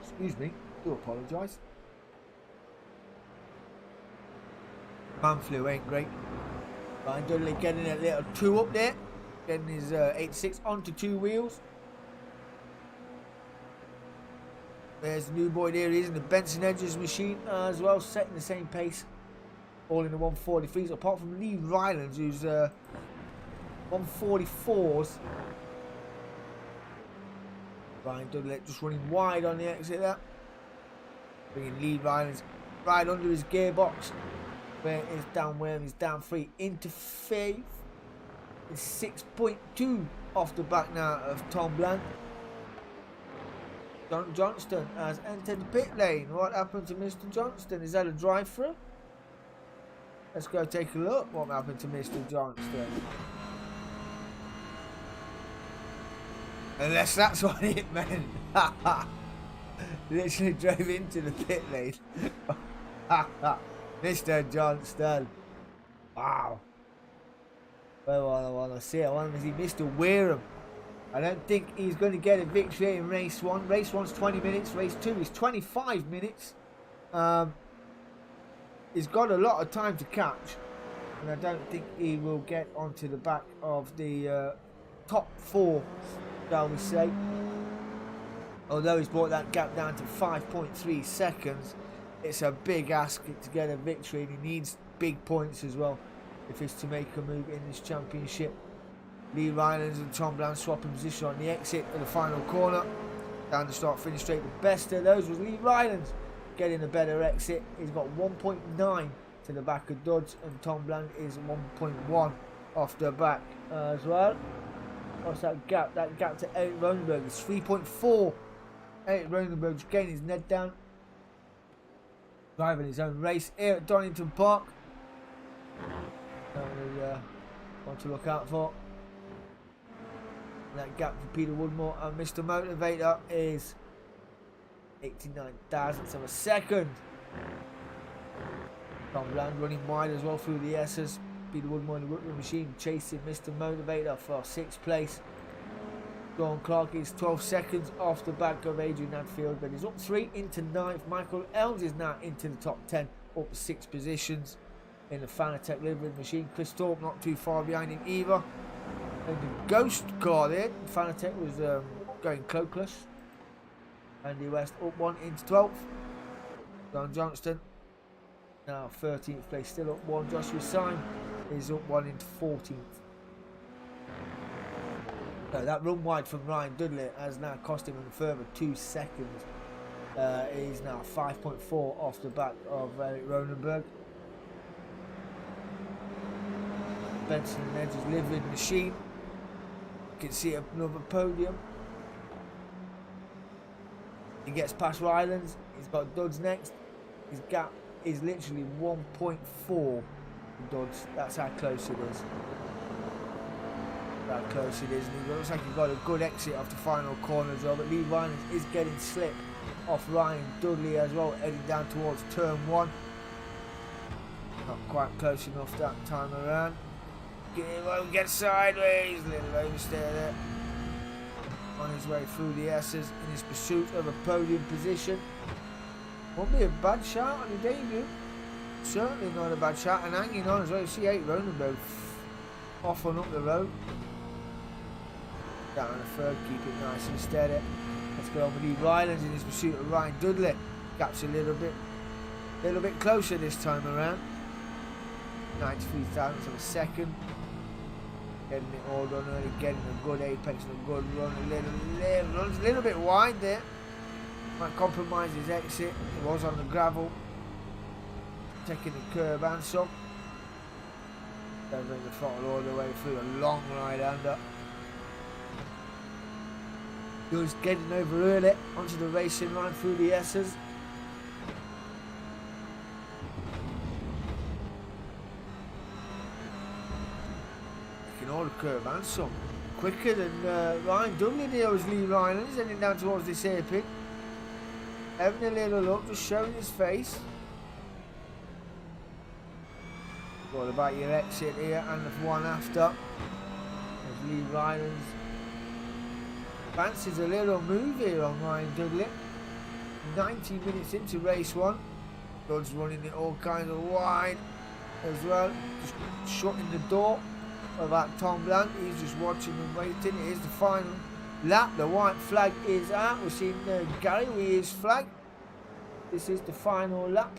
Excuse me, do apologise. Man flu ain't great. Ryan Dudley getting a little 2 up there, getting his 86 onto 2 wheels. There's the new boy there, he is in the Benson Edges machine as well, setting the same pace, all in the 1:43s, apart from Lee Rylands, who's 1:44s. Ryan Dudley just running wide on the exit there. Bringing Lee Rylands right under his gearbox. Where is Dan Wareham? He's down 3 into 5. It's 6.2 off the back now of Tom Bland. John Johnston has entered the pit lane. What happened to Mr. Johnston? Is that a drive-through? Let's go take a look what happened to Mr. Johnston. Unless that's what it meant. Literally drove into the pit lane. Mr. Johnston. Wow. Well, I want to see. I want to see Mr. Wareham. I don't think he's going to get a victory in race 1. Race 1's 20 minutes. Race 2 is 25 minutes. He's got a lot of time to catch. And I don't think he will get onto the back of the top 4. Shall we say. Although he's brought that gap down to 5.3 seconds, it's a big ask to get a victory, and he needs big points as well if he's to make a move in this championship. Lee Rylands and Tom Bland swapping position on the exit of the final corner. Down the start finish straight, the best of those was Lee Rylands getting a better exit. He's got 1.9 to the back of Dodds, and Tom Bland is 1.1 off the back as well. What's that gap? That gap to Eric Ronenberg is 3.4. Eric Ronenberg's getting his net down. Driving his own race here at Donington Park. One to look out for. And that gap for Peter Woodmore and Mr. Motivator is 89 thousandths of a second. Tom Bland running wide as well through the S's. Peter Woodmore in the Whitman machine chasing Mr. Motivator for 6th place. Dawn Clark is 12 seconds off the back of Adrian Hadfield, but he's up 3 into 9th. Michael Elms is now into the top 10, up 6 positions in the Fanatec livery machine. Chris Thorpe not too far behind him either. And the ghost car there, Fanatec was going cloakless. Andy West up 1 into 12th. John Johnston now 13th place, still up 1. Joshua Syme is up 1 into 14th. No, that run wide from Ryan Dudley has now cost him a further 2 seconds. He's now 5.4 off the back of Eric Ronenberg. Benson and Edge's living machine. You can see another podium. He gets past Rylands. He's got Dodds next. His gap is literally 1.4 to Dodds. That's how close it is. How close it is. And it looks like he's got a good exit off the final corner as well. But Lee Rylands is getting slipped off Ryan Dudley as well, heading down towards turn 1. Not quite close enough that time around. Get sideways, little oversteer there. On his way through the S's in his pursuit of a podium position. Won't be a bad shot on your debut. Certainly not a bad shot, and hanging on as well. You see 8 Ronenberg off and up the road. Down the third, keep it nice and steady. Let's go over Lee Rylands in his pursuit of Ryan Dudley. Gap's a little bit closer this time around. 93 thousandths of a second. Getting it all done early, getting a good apex and a good run. Runs a little bit wide there. Might compromise his exit. He was on the gravel. Taking the curb and some. Then bring the throttle all the way through a long right-hander. He was getting over early onto the racing line through the S's. Taking all the curb and some. Quicker than Ryan Dudley there was Lee Rylands heading down towards this hairpin. Having a little look, just showing his face. What about your exit here and the one after? There's Lee Rylands. Fancies a little move here on Ryan Dudley. 90 minutes into race 1. Dodds running it all kinds of wide as well. Just shutting the door about Tom Bland. He's just watching and waiting. It is the final lap. The white flag is out. We've seen Gary with his flag. This is the final lap.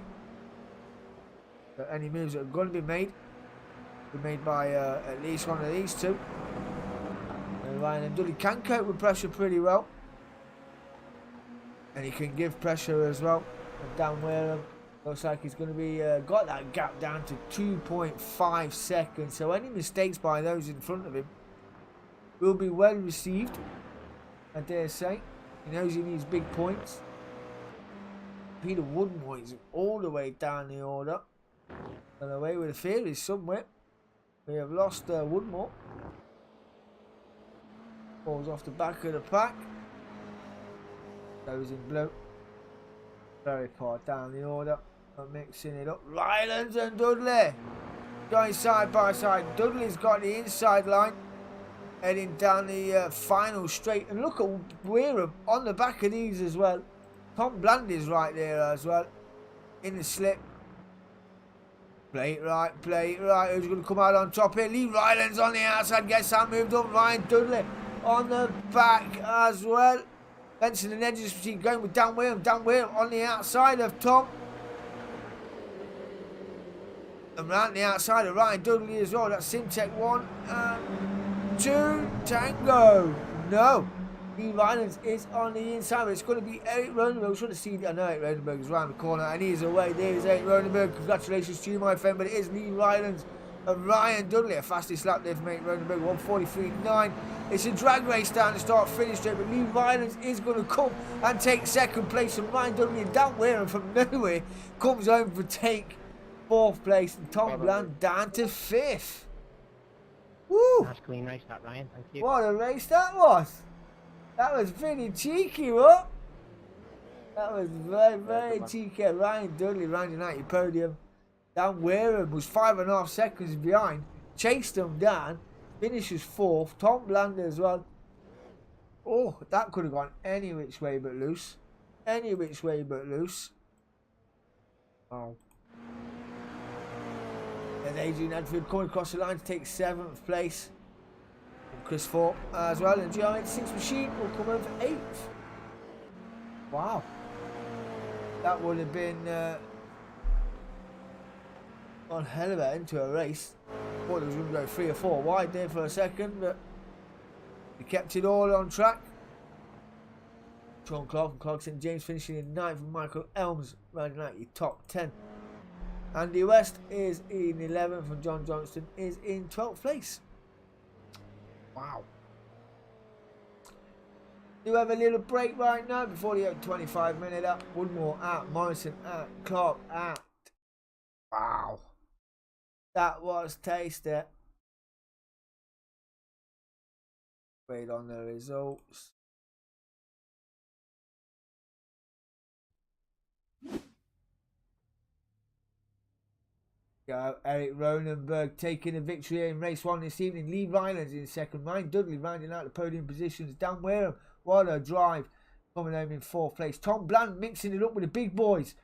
So any moves that are going to be made by at least one of these two. Ryan and Dudley can cope with pressure pretty well, and he can give pressure as well. And Dan Wareham looks like he's going to be got that gap down to 2.5 seconds. So any mistakes by those in front of him will be well received, I dare say. He knows he needs big points. Peter Woodmore is all the way down the order, and away with the fear is somewhere. We have lost Woodmore. Falls off the back of the pack. Goes in blue. Very far down the order. I'm mixing it up. Rylands and Dudley going side by side. Dudley's got the inside line. Heading down the final straight. And look at Wareham on the back of these as well. Tom Bland is right there as well. In the slip. Play it right, play it right. Who's going to come out on top here? Lee Rylands on the outside. Gets that moved up. Ryan Dudley on the back as well. Benson and Edges going with Dan Wareham. Dan Wareham on the outside of Tom. And around the outside of Ryan Dudley as well. That's Simtech 1 and 2. Tango. No. Lee Rylands is on the inside, but it's going to be Eric Ronenberg. We're trying to see. I know Eric Ronenberg is around the corner and he's away. There's Eric Ronenberg. Congratulations to you, my friend. But it is Lee Rylands and Ryan Dudley. A fastest lap there from Eric Ronenberg. 1:43.9. It's a drag race down the start-finish straight, but Lee Rylands is going to come and take second place. And Ryan Dudley and Dan Wareham from nowhere comes home for take 4th place. And Tom Bland down to 5th. Woo! Nice clean race that, Ryan. Thank you. What a race that was. That was pretty cheeky, what? That was very cheeky. Ryan Dudley rounding out your podium. Dan Wareham was 5.5 seconds behind. Chased them down. Finishes 4th. Tom Bland as well. Oh, that could have gone any which way but loose. Any which way but loose. Wow. And Adrian Hadfield coming across the line to take 7th place. And Chris Thorpe as well. And GR86 machine will come over 8th. Wow. That would have been one hell of a end to a race. Thought it was going to go 3 or 4 wide there for a second, but he kept it all on track. Sean Clark and Clarkson James finishing in 9th, and Michael Elms rounding out your top 10. Andy West is in 11th, and John Johnston is in 12th place. Wow. Do have a little break right now before the 25-minute up. Woodmore out, Morrison out, Clark out. Wow. That was tasty. Wait on the results. Go Eric Ronenberg taking a victory in race 1 this evening. Lee Rylands in 2nd. Ryan Dudley rounding out the podium positions. Dan Wareham, what a drive, coming home in 4th place. Tom Bland mixing it up with the big boys.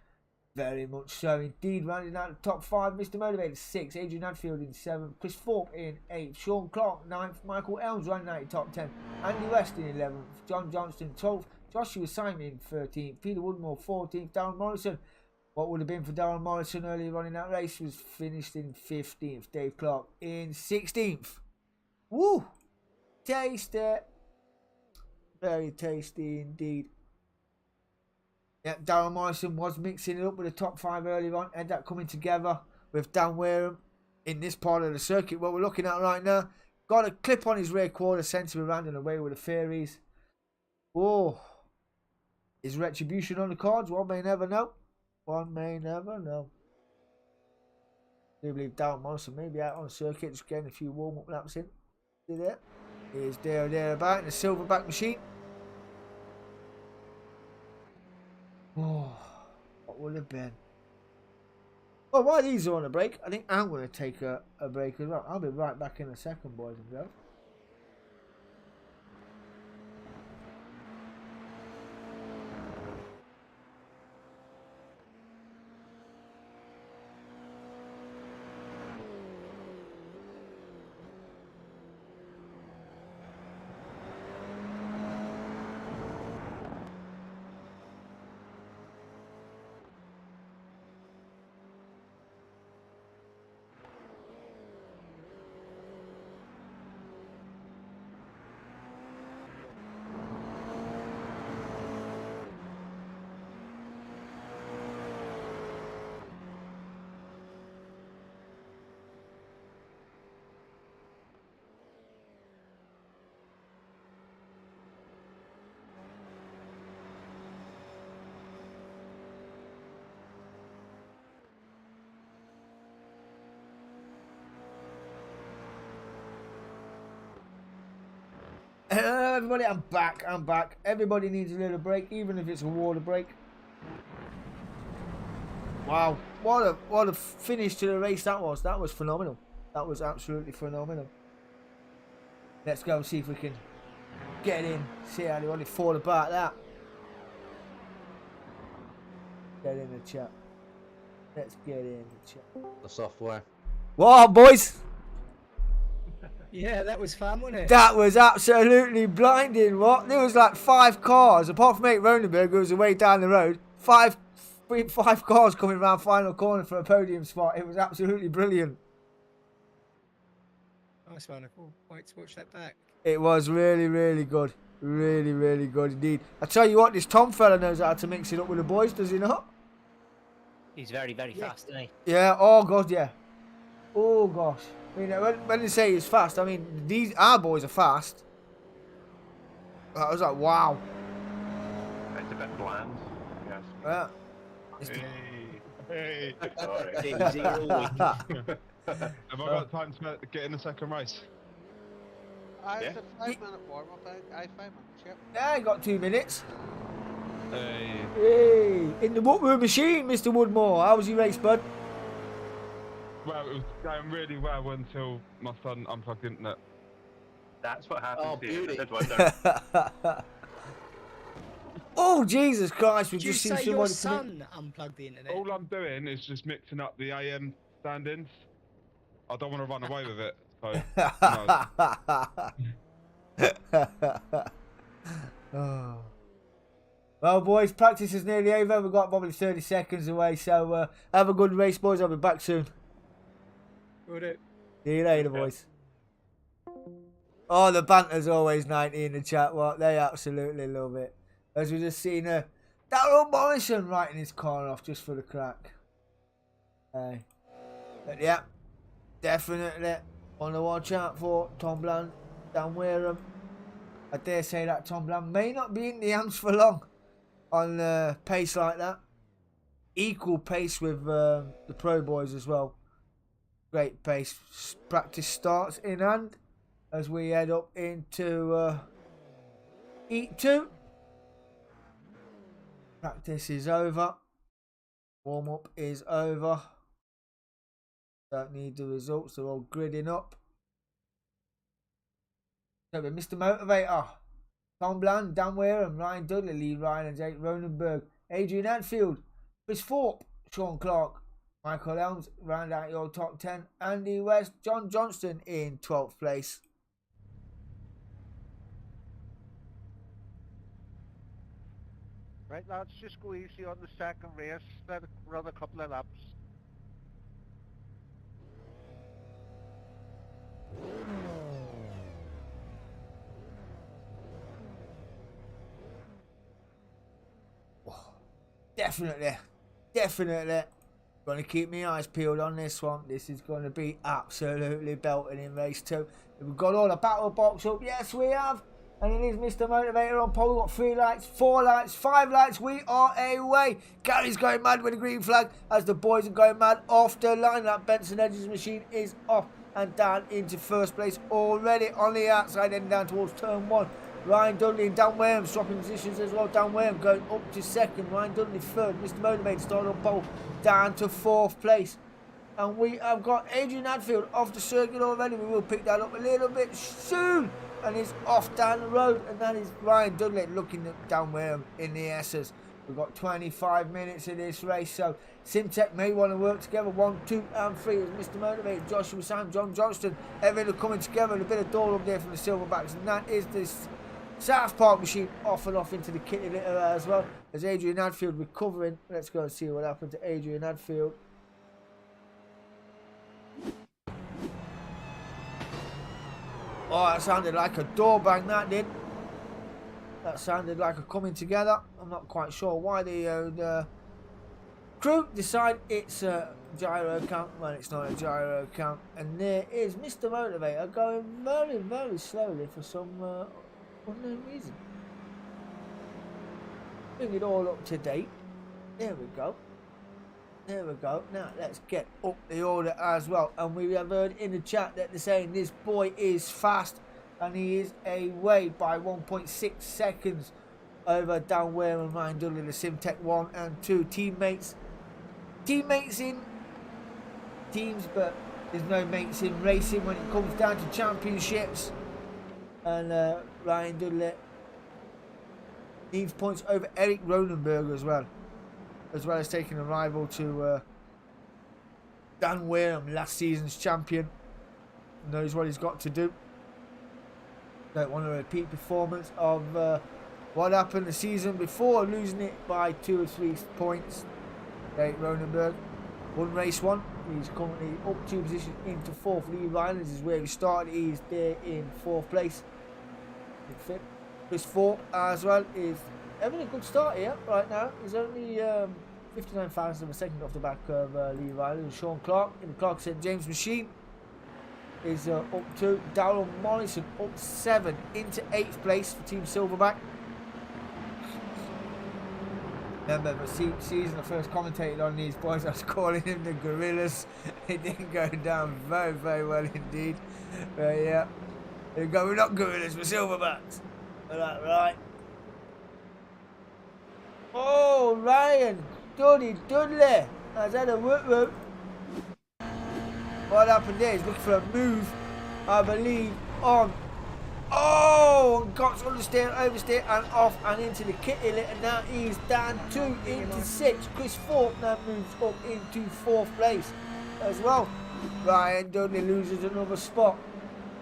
Very much so indeed. Rounding out the top 5. Mr. Motivator 6th. Adrian Hadfield in 7th. Chris Thorpe in 8th. Sean Clark 9th. Michael Elms rounding out the top 10. Andy West in 11th. John Johnston 12th. Joshua Simon in 13th. Peter Woodmore 14th. Darren Morrison, what would have been for Darren Morrison earlier on in that race, was finished in 15th. Dave Clark in 16th. Woo! Tasty. Very tasty indeed. Yeah, Darren Morrison was mixing it up with the top 5 earlier on. Ended up coming together with Dan Wareham in this part of the circuit. What we're looking at right now. Got a clip on his rear quarter, sent him around and away with the Fairies. Oh. Is retribution on the cards? One may never know. One may never know. I do believe Darren Morrison may be out on the circuit, just getting a few warm-up laps in. See there? Here's thereabout in the silverback machine. Oh, what would have been? Well, while these are on a break, I think I'm going to take a break as well. I'll be right back in a second, boys and girls. Hello everybody, I'm back. Everybody needs a little break, even if it's a water break. Wow, what a finish to the race that was. That was phenomenal. That was absolutely phenomenal. Let's go and see if we can get in, see how they thought about that. Get in the chat. Let's get in the chat. The software. What, boys? Yeah, that was fun, wasn't it? That was absolutely blinding. What? There was like 5 cars, apart from 8 Ronenberg, who was away down the road. 5 cars coming around final corner for a podium spot. It was absolutely brilliant. Nice one. I can't wait to watch that back. It was really good. Really good indeed. I tell you what, this Tom fella knows how to mix it up with the boys, does he not? He's very fast, isn't he? Yeah, oh god, yeah. Oh gosh. I mean, when they say he's fast, I mean, our boys are fast. I was like, wow. It's a bit bland. Yes. Yeah. Hey. Sorry. Have I got time to get in the second race? It's Yeah. a 5-minute warm-up. I 5 minutes, yep. Yeah, I got 2 minutes. Hey, in the Woodward machine, Mr. Woodmore. How was your race, bud? Well, it was going really well until my son unplugged the internet. That's what happens Oh, here. beauty. Good wonder. Oh, Jesus Christ. We've Did you just seen say your somebody come in. son unplugged the internet? All I'm doing is just mixing up the AM stand-ins. I don't want to run away with it, so no. Oh. Well, boys, practice is nearly over. We've got probably 30 seconds away, so have a good race, boys. I'll be back soon. Would it? See you later, boys. Oh, the banter's always 90 in the chat. What? They absolutely love it. As we just seen Darryl Morrison writing his car off just for the crack. Hey. But yeah, definitely want to watch out for Tom Bland, Dan Wareham. I dare say that Tom Bland may not be in the amps for long on pace like that. Equal pace with the pro boys as well. Great pace. Practice starts in hand as we head up into Heat 2. Practice is over. Warm up is over. Don't need the results. They're all gridding up. So with Mr. Motivator, Tom Bland, Dan Wareham, Ryan Dudley, Lee Ryan, Jake Ronenberg, Adrian Hadfield, Chris Thorpe, Sean Clark, Michael Elms, round out your top 10. Andy West, John Johnston in 12th place. Right, lads, just go easy on the second race. Let it run a couple of laps. Definitely. Going to keep my eyes peeled on this one. This is going to be absolutely belting in race 2. We've got all the battle box up. Yes, we have. And it is Mr. Motivator on pole. We've got 3 lights, 4 lights, 5 lights. We are away. Gary's going mad with the green flag as the boys are going mad off the line. That Benson Edges machine is off and down into first place already on the outside, heading down towards turn 1. Ryan Dudley and Dan Wareham swapping positions as well. Dan Wareham going up to second. Ryan Dudley third. Mr. Motivator starting on pole down to 4th place. And we have got Adrian Hadfield off the circuit already. We will pick that up a little bit soon. And he's off down the road. And that is Ryan Dudley looking at Dan Wareham in the S's. We've got 25 minutes in this race. So Simtech may want to work together. 1, 2 and 3 as Mr. Motivator, Joshua Sam, John Johnston. Everything are coming together. And a bit of door up there from the Silverbacks. And that is this South Park machine off and off into the kitty litter as well. As Adrian Hadfield recovering. Let's go and see what happened to Adrian Hadfield. Oh, that sounded like a door bang, that did. That sounded like a coming together. I'm not quite sure why the crew decide it's a gyro count when it's not a gyro count. And there is Mr. Motivator going very, very slowly for some unknown reason. Bring it all up to date. There we go. There we go. Now let's get up the order as well. And we have heard in the chat that they're saying this boy is fast. And he is away by 1.6 seconds over Dan Wareham and Ryan Dudley, the Simtech 1 and 2 teammates. Teammates in teams, but there's no mates in racing when it comes down to championships. And Ryan Dudley needs points over Eric Ronenberg as well as taking a rival to Dan Wareham, last season's champion. Knows what he's got to do. Don't want a repeat performance of what happened the season before, losing it by 2 or 3 points. Eric Ronenberg won race 1. He's currently up 2 positions into 4th. Lee Rylands is where he started. He's there in 4th place. In 5th. Chris Thorpe as well is having a good start here right now. He's only 59 thousandths of a second off the back of Lee Rylands. Sean Clark in the Clark St James machine is up to Darryl Morrison, up 7 into 8th place for Team Silverback. Remember the season I first commentated on these boys, I was calling him the Gorillas. It didn't go down very, very well indeed. But yeah, there we go. We're not Gorillas, we're Silverbacks. All right, right. Oh, Ryan Dudley has had a whoop. What happened there? He's looking for a move, I believe, on. Oh, and got to understeer, oversteer, and off and into the kitty lit, and now he's down 2 into 6. Chris Thorpe now moves up into 4th place as well. Ryan Dudley loses another spot.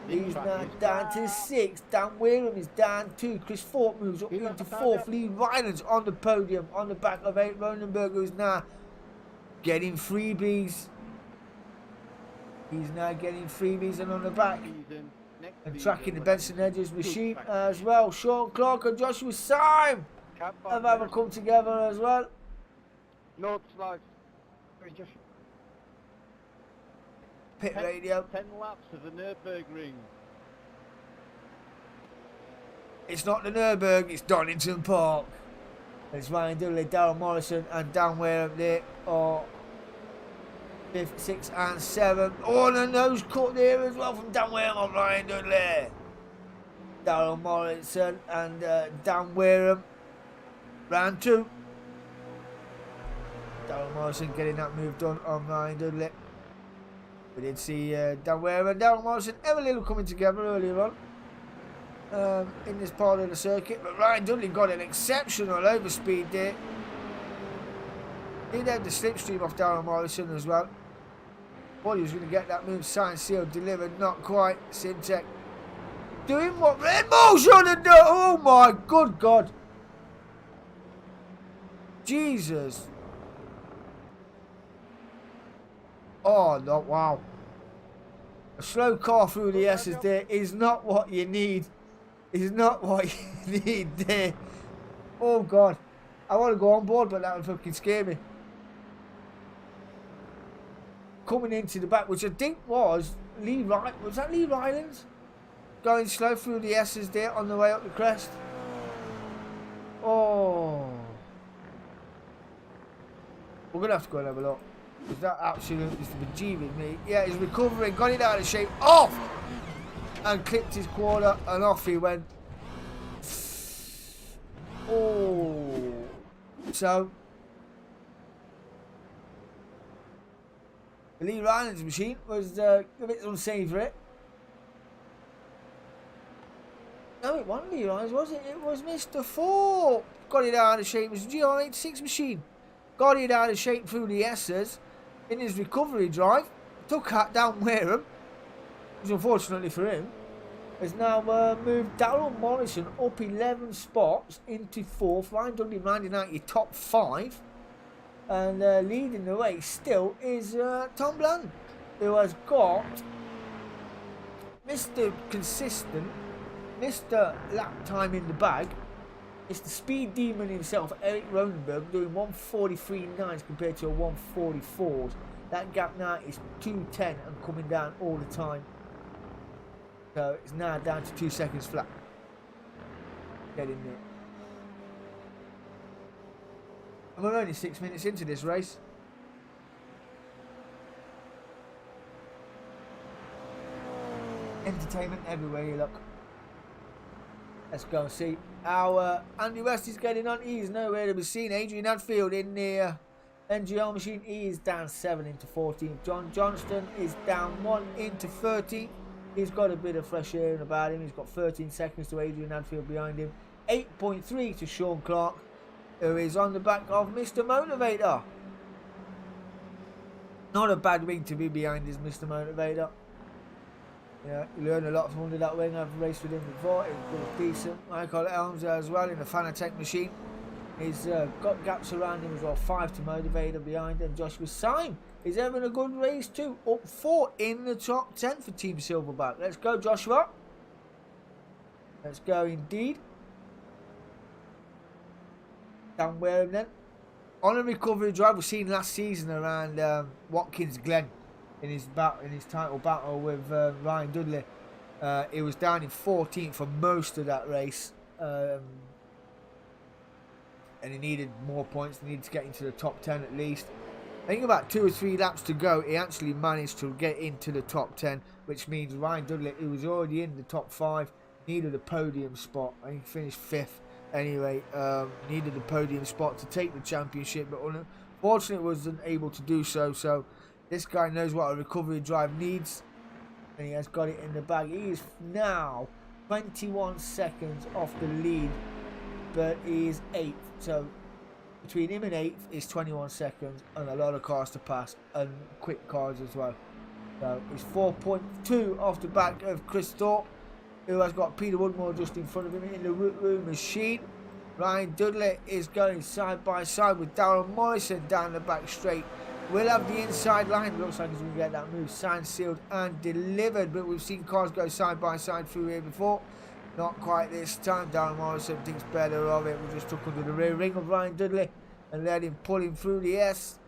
He's now down to 6. Dan Wareham is down 2. Chris Thorpe moves up into 4th. Lee Rylands on the podium on the back of 8. Ronenberg, who's now getting freebies. He's now getting freebies and on the back. And tracking the Benson Edges machine as well. Sean Clark and Joshua Syme have ever come together as well. No slice. Pit radio. 10 laps of the Nürburgring. It's not the Nürburgring, it's Donington Park. It's Ryan Dudley, Darren Morrison and Dan Wareham there are 5th, 6th and 7th. Oh, and a nose cut there as well from Dan Wareham on Ryan Dudley. Darren Morrison and Dan Wareham. Round 2. Darren Morrison getting that move done on Ryan Dudley. We did see Dan Wareham and Darren Morrison ever little coming together earlier on in this part of the circuit, but Ryan Dudley got an exceptional overspeed there. Did have the slipstream off Darren Morrison as well. Thought he was going to get that move signed, sealed, delivered, not quite. Simtek doing what Red Bull should have done. Oh my good God. Jesus. Oh, no, wow. A slow car through the S's there is not what you need. Is not what you need there. Oh, God. I want to go on board, but that would fucking scare me. Coming into the back, which I think was Lee Rylands. Was that Lee Rylands? Going slow through the S's there on the way up the crest. Oh. We're going to have to go and have a look. Because that absolutely is bejeebing me. Yeah, he's recovering, got it out of shape, off! And clipped his quarter, and off he went. Oh. So, the Lee Rylands machine was a bit unsavoury. No, it wasn't Lee Rylands, was it? It was Mr. Thorpe. Got it out of shape. It was a GR86 machine. Got it out of shape through the S's. In his recovery drive, took down Wareham, which unfortunately for him, has now moved Darren Morrison up 11 spots into 4th. Ryan Dudley rounding out your top 5. And leading the way still is Tom Bland, who has got Mr. Consistent, Mr. Lap Time in the bag. It's the speed demon himself, Eric Ronenberg, doing 143.9 compared to a 144. That gap now is 2:10 and coming down all the time. So it's now down to 2 seconds flat. Get in there. And we're only 6 minutes into this race. Entertainment everywhere you look. Let's go and see how Andy West is getting on. He is nowhere to be seen. Adrian Hadfield in the NGL machine. He is down 7 into 14. John Johnston is down 1 into 13. He's got a bit of fresh air about him. He's got 13 seconds to Adrian Hadfield behind him. 8.3 to Sean Clark, who is on the back of Mr. Motivator. Not a bad wing to be behind is Mr. Motivator. Yeah, you learn a lot from under that wing. I've raced with him before. He's decent. Michael Elms as well in the Fanatec machine. He's got gaps around him as well. 5 to Motivator behind him. Joshua Syme is having a good race too. Up 4 in the top 10 for Team Silverback. Let's go, Joshua. Let's go indeed. Dan Wareham then. On a recovery drive we've seen last season around Watkins Glen. In his title battle with Ryan Dudley, he was down in 14th for most of that race, and he needed more points. He needed to get into the top 10 at least. I think about 2 or 3 laps to go, he actually managed to get into the top 10, which means Ryan Dudley, who was already in the top 5, needed a podium spot, and he finished 5th. anyway, needed the podium spot to take the championship, but unfortunately wasn't able to do so. So this guy knows what a recovery drive needs, and he has got it in the bag. He is now 21 seconds off the lead, but he is 8th. So between him and 8th is 21 seconds and a lot of cars to pass, and quick cars as well. So he's 4.2 off the back of Chris Thorpe, who has got Peter Woodmore just in front of him in the room machine. Ryan Dudley is going side by side with Darren Morrison down the back straight. We'll have the inside line. Looks like he's going to get that move signed, sealed and delivered, but we've seen cars go side by side through here before. Not quite this time. Darren Morrison thinks better of it. We just took under the rear ring of Ryan Dudley and let him pull him through the S.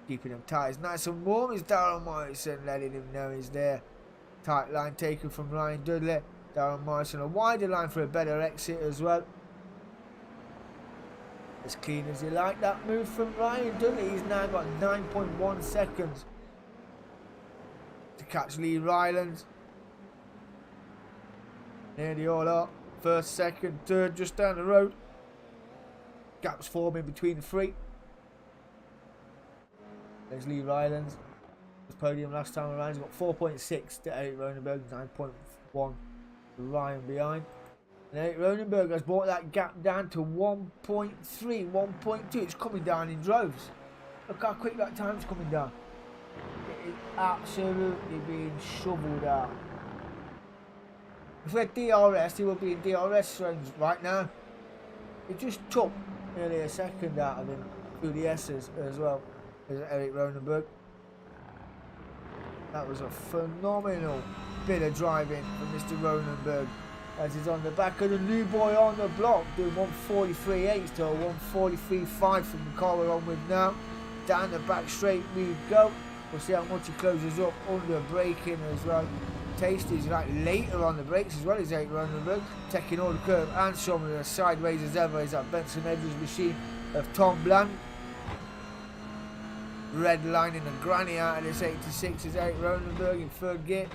Keeping him tight. Nice and warm is Darren Morrison, letting him know he's there. Tight line taken from Ryan Dudley. Darren Morrison a wider line for a better exit as well. As clean as he liked that move from Ryan Dudley. He's now got 9.1 seconds to catch Lee Rylands. Nearly all up. First, second, third, just down the road. Gaps forming between the three. There's Lee Rylands. His podium last time around. He's got 4.6 to Eric Ronenberg, 9.1 to Ryan behind. And Eric Ronenberg has brought that gap down to 1.3, 1.2. It's coming down in droves. Look how quick that time's coming down. It is absolutely being shoveled out. If we had DRS, he would be in DRS range right now. It just took nearly a second out of him through the S's as well as Eric Ronenberg. That was a phenomenal bit of driving from Mr. Ronenberg, as he's on the back of the new boy on the block, doing 143.8 to a 143.5 from the car we're on with now. Down the back straight we go. We'll see how much he closes up under braking as well. Tasty's like later on the brakes as well as Eric Ronenberg, taking all the curve and some of the sideways as ever is that Benson Edwards machine of Tom Bland. Red lining the granny out of this 86 is Eric Ronenberg in third gear.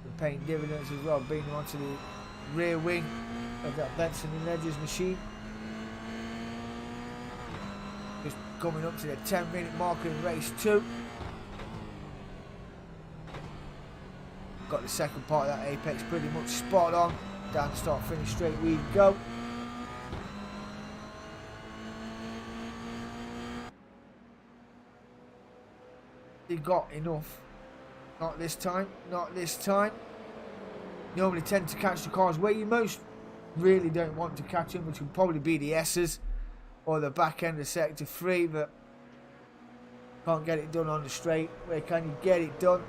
And paying dividends as well, being onto the rear wing of that Benson and Edwards machine. Just coming up to the 10-minute mark in race 2. Got the second part of that apex pretty much spot on. Down start finish straight we go. He got enough. Not this time. Not this time. Normally tend to catch the cars where you most really don't want to catch them, which would probably be the S's or the back end of sector 3, but can't get it done on the straight. Where can you get it done?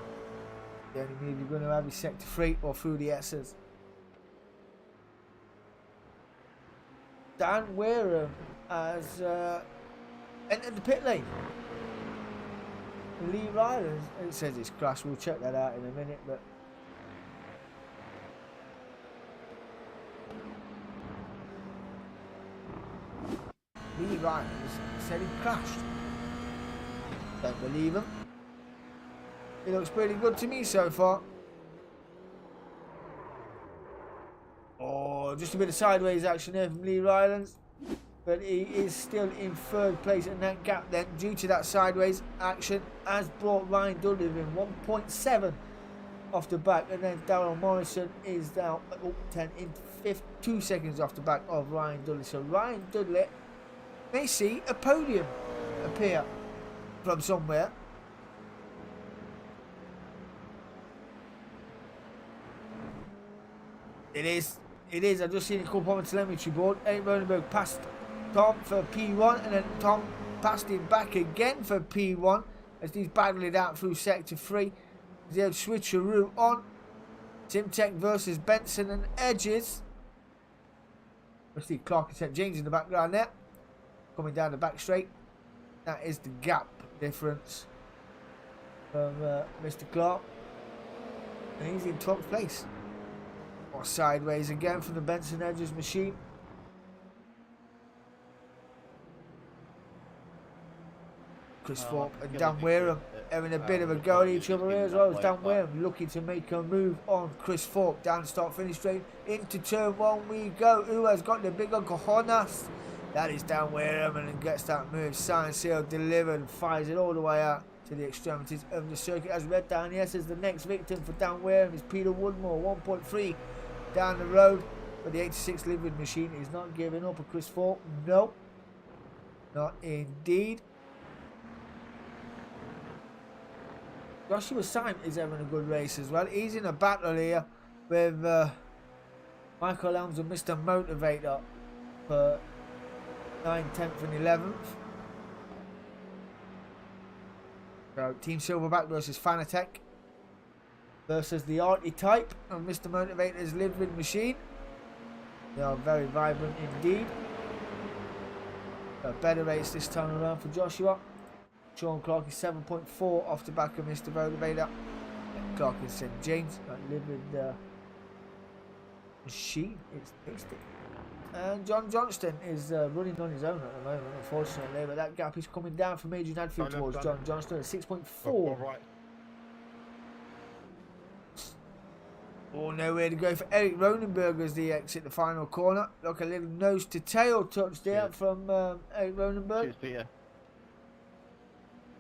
The only move you're going to have is sector 3 or through the S's. Dan Wareham has entered the pit lane. Lee Rylands, it says it's crashed, we'll check that out in a minute, but Lee Rylands said he crashed. Don't believe him. He looks pretty good to me so far. Oh, just a bit of sideways action there from Lee Rylands. But he is still in third place, and that gap then, due to that sideways action, has brought Ryan Dudley in 1.7 off the back. And then Darrell Morrison is now 2 seconds off the back of Ryan Dudley. So Ryan Dudley may see a podium appear from somewhere. It is. I've just seen it come up on the telemetry board. Eric Ronenberg passed Tom for P1, and then Tom passed him back again for P1 as he's battling it out through sector 3. They'll switcheroo on. Tim Tech versus Benson and Edges. We see Clark and St James in the background there, coming down the back straight. That is the gap difference from Mr. Clark, and he's in 12th place. Or sideways again from the Benson Edges machine. Chris Thorpe and Dan Wareham having a bit of a go at each other here as well. It's Dan Wareham looking to make a move on Chris Falk. Down start finish straight into turn one we go. Who has got the bigger cojones? That is Dan Wareham, and then gets that move signed, sealed, delivered, fires it all the way out to the extremities of the circuit. As read down, yes, as the next victim for Dan Wareham is Peter Woodmore, 1.3 down the road. But the 86 living machine is not giving up. A Chris Falk, no, not indeed. Joshua Syme is having a good race as well. He's in a battle here with Michael Elms and Mr. Motivator for 9th, 10th and 11th. So Team Silverback versus Fanatec versus the Archetype of Mr. Motivator's living machine. They are very vibrant indeed. A better race this time around for Joshua. Sean Clark is 7.4 off the back of Mr. Motivator. Clark is St. James. Living machine is fixed it. And John Johnston is running on his own at the moment, unfortunately. But that gap is coming down from Adrian Hadfield towards John Johnston at 6.4. Oh, nowhere to go for Eric Ronenberg as they exit the final corner. Look, a little nose to tail touch there from Eric Ronenberg. Cheers, Peter.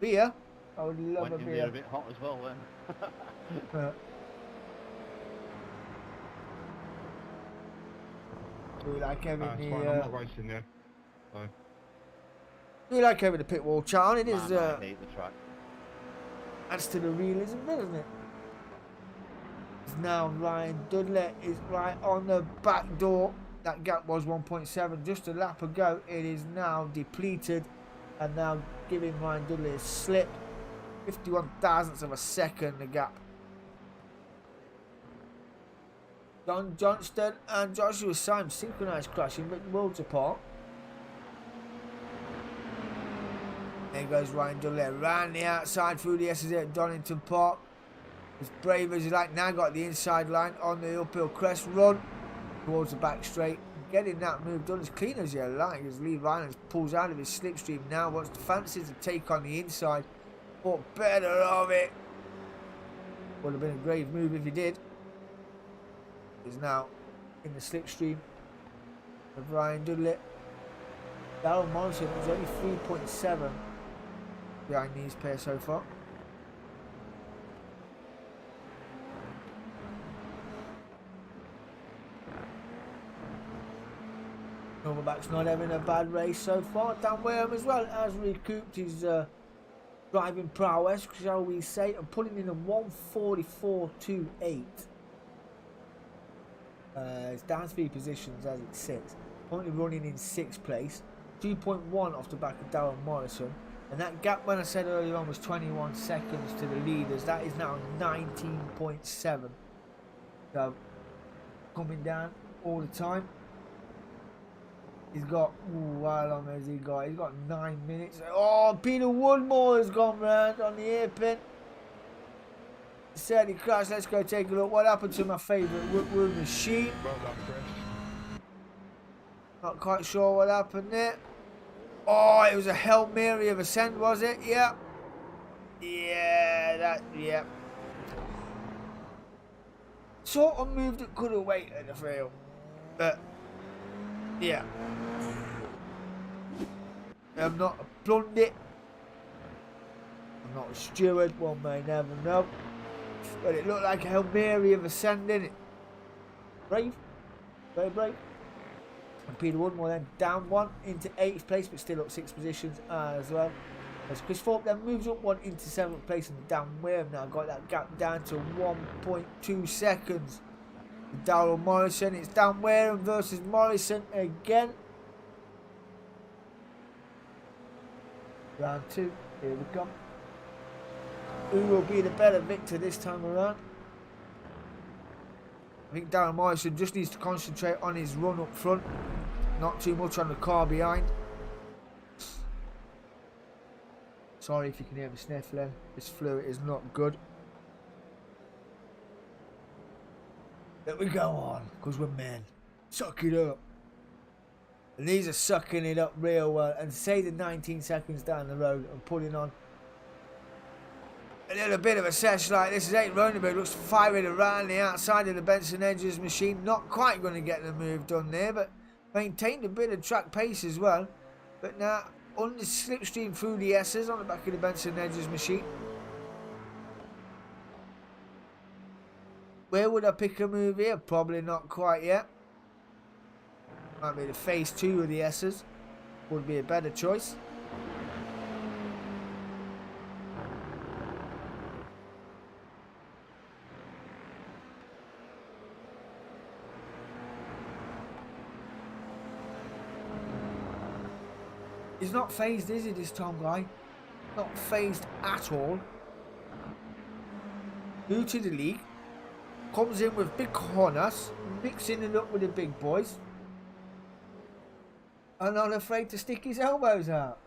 Beer? I would love Went a in beer. there a bit hot as well then. Do we like having It's the fine, I'm not racing there. So. do we like having the pit wall chat on? It is Man, I hate the track. adds to the realism, doesn't it? It's now Ryan Dudley is right on the back door. That gap was 1.7 just a lap ago. It is now depleted and now giving Ryan Dudley a slip. 51 thousandths of a second the gap. John Johnston and Joshua Syme synchronised crashing but worlds apart. There goes Ryan Dudley around the outside through the S's at Donington Park. As brave as he like, now got the inside line on the uphill crest run towards the back straight. Getting that move done as clean as you like as Lee Rylance pulls out of his slipstream now. Wants to fancy to take on the inside. But better of it. Would have been a grave move if he did. He's now in the slipstream of Ryan Dudley. Darryl Morrison was only 3.7 behind these pairs so far. Silverback's not having a bad race so far. Dan Wareham as well has recouped his driving prowess, shall we say, and putting in a 1:44.28. It's down 3 positions as it sits. Currently running in 6th place. 2.1 off the back of Darryl Morrison. And that gap, when I said earlier on, was 21 seconds to the leaders. That is now 19.7. So, coming down all the time. He's got, ooh, how long has he got? He's got 9 minutes. Oh, Peter Woodmore has gone round on the hairpin. He said he crashed. Let's go take a look. What happened to my favourite Woodward machine? Well done, Chris. Not quite sure what happened there. Oh, it was a Hail Mary of ascent, was it? Yeah. Yeah, yeah. Sort of move that could have waited, I feel. But, yeah. I'm not a pundit. I'm not a steward, one may never know. But it looked like a Hail Mary of ascent, didn't it? Brave. Very brave. And Peter Woodmore then down 1 into 8th place, but still up 6 positions as well. As Chris Falk then moves up 1 into 7th place, and Dan Wareham now got that gap down to 1.2 seconds. Darryl Morrison, it's Dan Wareham versus Morrison again. Round 2, here we come. Who will be the better victor this time around? I think Darryl Morrison just needs to concentrate on his run up front, not too much on the car behind. Sorry if you can hear me sniffling, this fluid is not good. Let me go on, because we're men. Suck it up. And these are sucking it up real well. And say the 19 seconds down the road and putting on A little bit of a session like this is 8 Ronenberg looks firing around the outside of the Benson Hedges machine. Not quite going to get the move done there, but maintained a bit of track pace as well. But now on the slipstream through the S's on the back of the Benson Hedges machine. Where would I pick a move here? Probably not quite yet. Might be the phase 2 of the S's. Would be a better choice. He's not phased, is he, this Tom guy? Not phased at all. New to the league. Comes in with big corners, mixing it up with the big boys. And not afraid to stick his elbows out.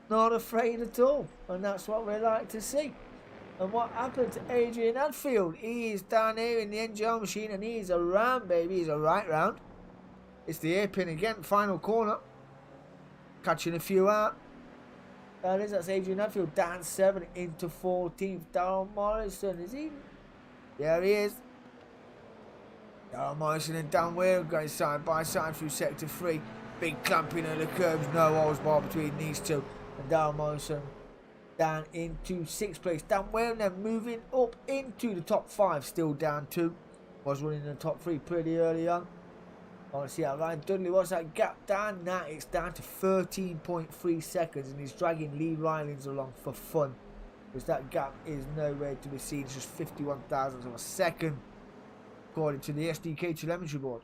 Not afraid at all. And that's what we like to see. And what happened to Adrian Hadfield? He is down here in the NGL machine and he is around, baby. He's a right round. It's the hairpin again, final corner. Catching a few out. That's Adrian Hadfield down 7 into 14th. Darryl Morrison, is he? There he is. Darryl Morrison and Dan Weir going side by side through sector 3. Big clamping of the curbs, no holes bar between these two. And Darryl Morrison down into 6th place. Dan Weir then moving up into the top 5, still down 2. Was running in the top 3 pretty early on. I want to see how Ryan Dudley, what's that gap down? Now it's down to 13.3 seconds and he's dragging Lee Rylance along for fun. Because that gap is nowhere to be seen. It's just 51 thousandths of a second, according to the SDK telemetry board.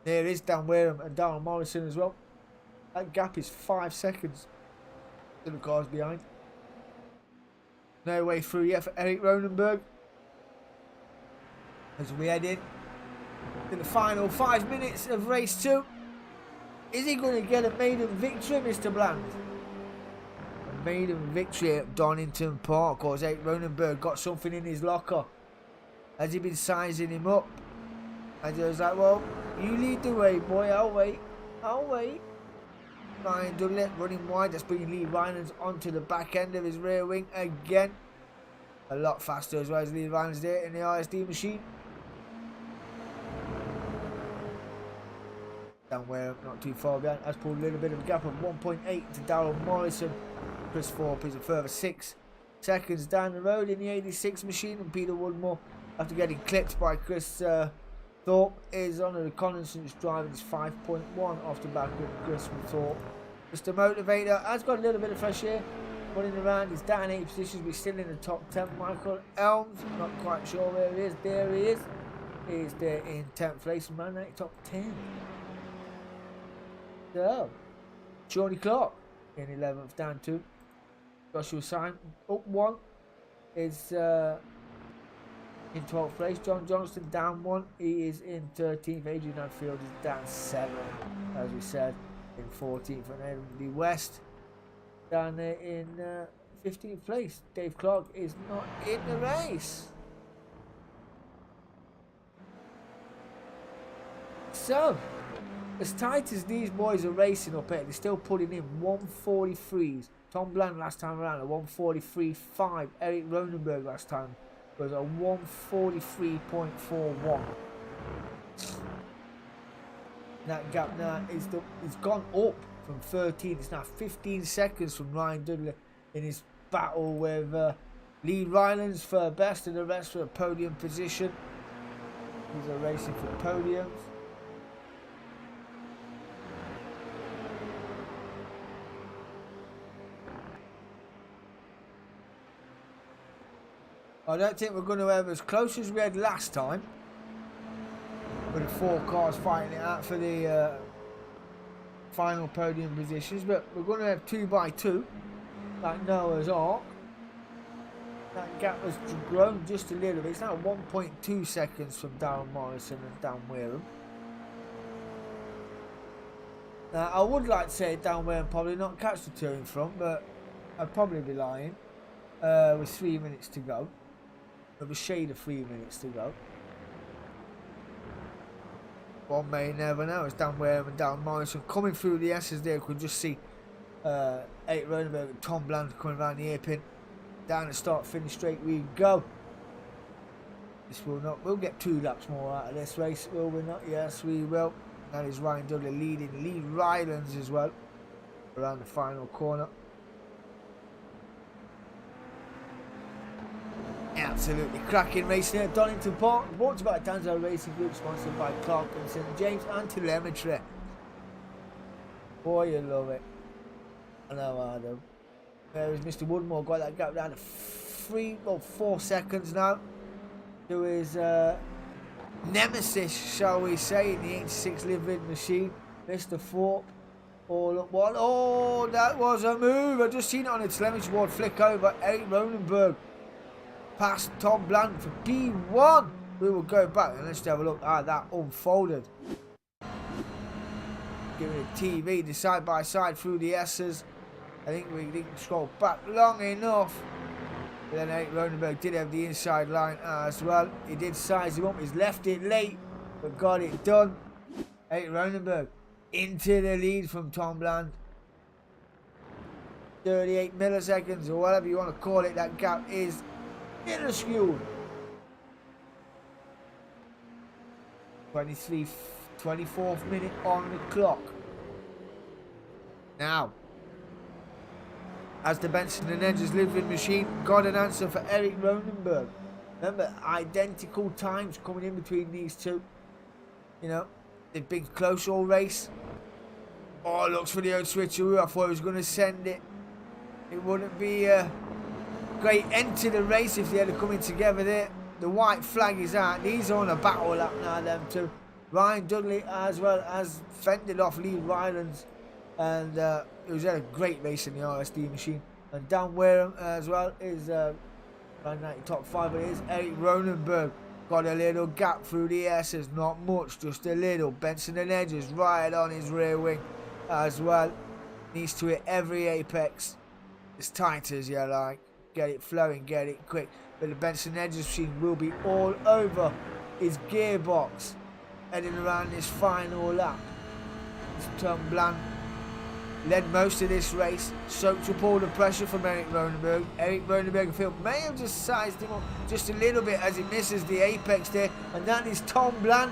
There is Dan Wareham and Darryl Morrison as well. That gap is 5 seconds to the cars behind. No way through yet for Eric Ronenberg. As we head in to the final 5 minutes of race 2. Is he going to get a maiden victory, Mr. Bland? A maiden victory at Donington Park, or has Eric Ronenberg got something in his locker? Has he been sizing him up? And he was like, well, you lead the way, boy, I'll wait. I'll wait. Ryan Dudley running wide, that's bringing Lee Rylance onto the back end of his rear wing again. A lot faster as well as Lee Rylance there in the ISD machine. Down where not too far behind, has pulled a little bit of a gap of 1.8 to Darryl Morrison. Chris Thorpe is a further 6 seconds down the road in the 86 machine, and Peter Woodmore, after getting clipped by Chris Thorpe, is on a reconnaissance drive and is 5.1 off the back of Chris Thorpe. Mr. Motivator has got a little bit of fresh air running around. He's down 8 positions, but still in the top 10. Michael Elms, not quite sure where he is. There he is. He's there in 10th place and ran that top 10. So, Johnny Clark in 11th, down 2. Joshua Syme up 1 is in 12th place. John Johnston down 1. He is in 13th. Adrian Hadfield is down 7, as we said, in 14th. And Edmund B. West down there in 15th place. Dave Clark is not in the race. So, as tight as these boys are racing up here, they're still putting in 143s. Tom Bland last time around a 143.5. Eric Ronenberg last time was a 143.41. That gap now is gone up from 13. It's now 15 seconds from Ryan Dudley in his battle with Lee Rylance for best and the rest for a podium position. These are racing for podiums. I don't think we're going to have as close as we had last time, with the 4 cars fighting it out for the final podium positions, but we're going to have 2 by 2 like Noah's Ark. That gap has grown just a little bit. It's now 1.2 seconds from Darryl Morrison and Dan Wareham. Now I would like to say Dan Wareham probably not catch the 2 in front, but I'd probably be lying with 3 minutes to go. With a shade of 3 minutes to go. One may never know. It's Dan Wareham and Darryl Morrison coming through the S's there. You could just see 8 Ronenberg and Tom Bland coming around the hairpin. down the start finish straight we go. This will not. We'll get 2 laps more out of this race, will we not? Yes, we will. That is Ryan Dudley leading Lee Rylands as well around the final corner. Absolutely cracking racing here at Donington Park. Brought to you by Tanso Racing Group, sponsored by Clark and St James and Telemetry. Boy, you love it. I know I do. There is Mr. Woodmore, got that gap down to 4 seconds now to his nemesis, shall we say, in the 86 living machine, Mr. Thorpe. All up one. Oh, that was a move. I just seen it on the telemetry board flick over. Eric Ronenberg past Tom Bland for P1. We will go back and let's have a look how that unfolded. Giving it TV, the side by side through the S's. I think we didn't scroll back long enough. But then Eric Ronenberg did have the inside line as well. He did size him up. He's left it late, but got it done. Eric Ronenberg into the lead from Tom Bland. 38 milliseconds or whatever you want to call it. That gap is minuscule. 24th minute on the clock. Now, as the Benson and Edges living machine got an answer for Eric Ronenberg. Remember, identical times coming in between these two. You know, the big close all race. Oh, looks for the old switcheroo. I thought he was going to send it. It wouldn't be a great end to the race if they had come in together there. The white flag is out. These are on a battle lap now, them two. Ryan Dudley as well as fended off Lee Rylands. And it was a great race in the RSD machine. And Dan Wareham as well is around 90 top 5. It is Eric Ronenberg. Got a little gap through the S's. Not much, just a little. Benson and Edges right on his rear wing as well. Needs to hit every apex as tight as you like. Get it flowing, get it quick. But the Benson Edges machine will be all over his gearbox heading around this final lap. Tom Bland led most of this race, soaked up all the pressure from Eric Ronenberg. Eric Ronenberg, I feel, may have just sized him up just a little bit as he misses the apex there. And that is Tom Bland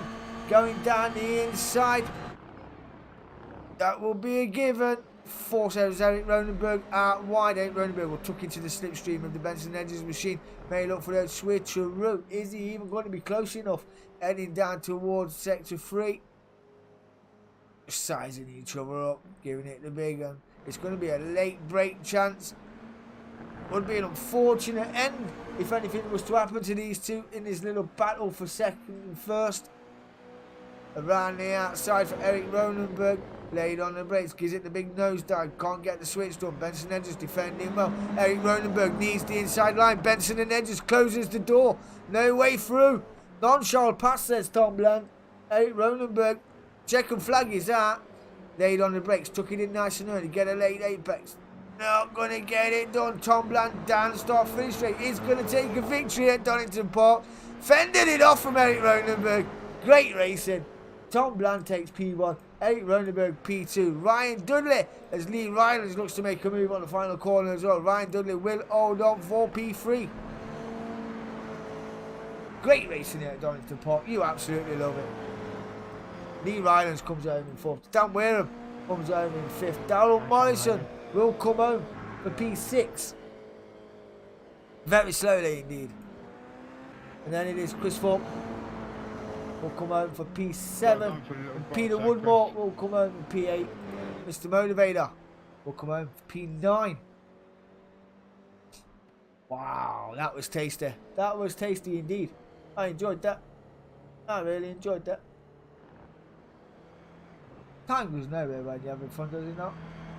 going down the inside. That will be a given. Force errors Eric Ronenberg out wide. Eric Ronenberg will tuck into the slipstream of the Benson Edges machine. May look for that switcheroo. Is he even going to be close enough? Heading down towards sector 3. Sizing each other up, giving it the big one. It's going to be a late break chance. Would be an unfortunate end if anything was to happen to these two in this little battle for second and first. Around the outside for Eric Ronenberg. Laid on the brakes, gives it the big nosedive. Can't get the switch done. Benson Edges defending well. Eric Ronenberg needs the inside line. Benson and Edges closes the door. No way through. Non-Charles pass, says Tom Bland. Eric Ronenberg. Checkered flag is out. Laid on the brakes. Took it in nice and early. Get a late apex. Not going to get it done. Tom Bland down start finish straight. Is going to take a victory at Donington Park. Fended it off from Eric Ronenberg. Great racing. Tom Bland takes P1. Eric Ronenberg P2. Ryan Dudley as Lee Rylands looks to make a move on the final corner as well. Ryan Dudley will hold on for P3. Great racing here at Donington Park. You absolutely love it. Lee Rylands comes home in 4th. Dan Wareham comes home in 5th. Darrell Morrison will come home for P6. Very slowly indeed. And then it is Chris Thorpe will come home for P7. And Peter Woodmore will come home for P8. Mr. Motivator will come home for P9. Wow, that was tasty. That was tasty indeed. I enjoyed that. I really enjoyed that. Time goes nowhere when you're having fun, does it not?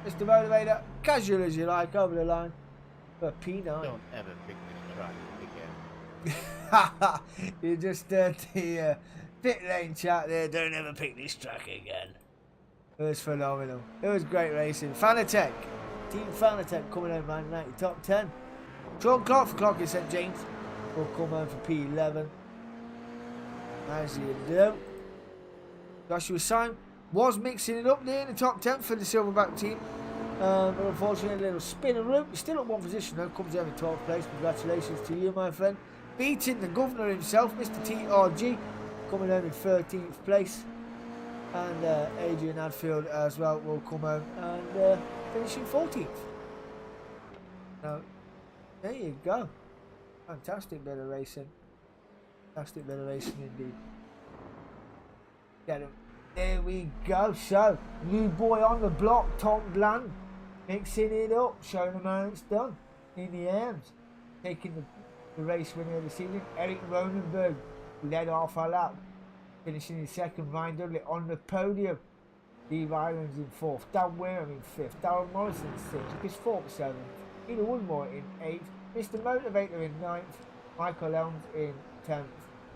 Mr. Motivator, casual as you like, over the line for P9. Don't ever pick this track again. You just heard the pit lane chat there. Don't ever pick this track again. It was phenomenal. It was great racing. Fanatec, Team Fanatec coming home around 90 top 10. Sean Clark for Clark in St James will come home for P11. As you do. Joshua Syme was mixing it up there in the top 10 for the Silverback team. But unfortunately, a little spinner route. He's still at one position though. Comes down in 12th place. Congratulations to you, my friend. Beating the governor himself, Mr. TRG, coming home in 13th place. And Adrian Hadfield as well will come home and finish in 14th. Now, there you go. Fantastic bit of racing. Fantastic bit of racing indeed. Get him. There we go. So, new boy on the block, Tom Bland, mixing it up, showing them how it's done in the arms. Taking the race winner of the season, Eric Ronenberg, led off a lap, finishing in second. Ryan Dudley on the podium. Steve Irons in fourth. Dan Wareham in fifth. Darren Morrison in sixth. Chris Thorpe seventh. Peter Woodmore in eighth. Mr. Motivator in ninth. Michael Elms in 10th.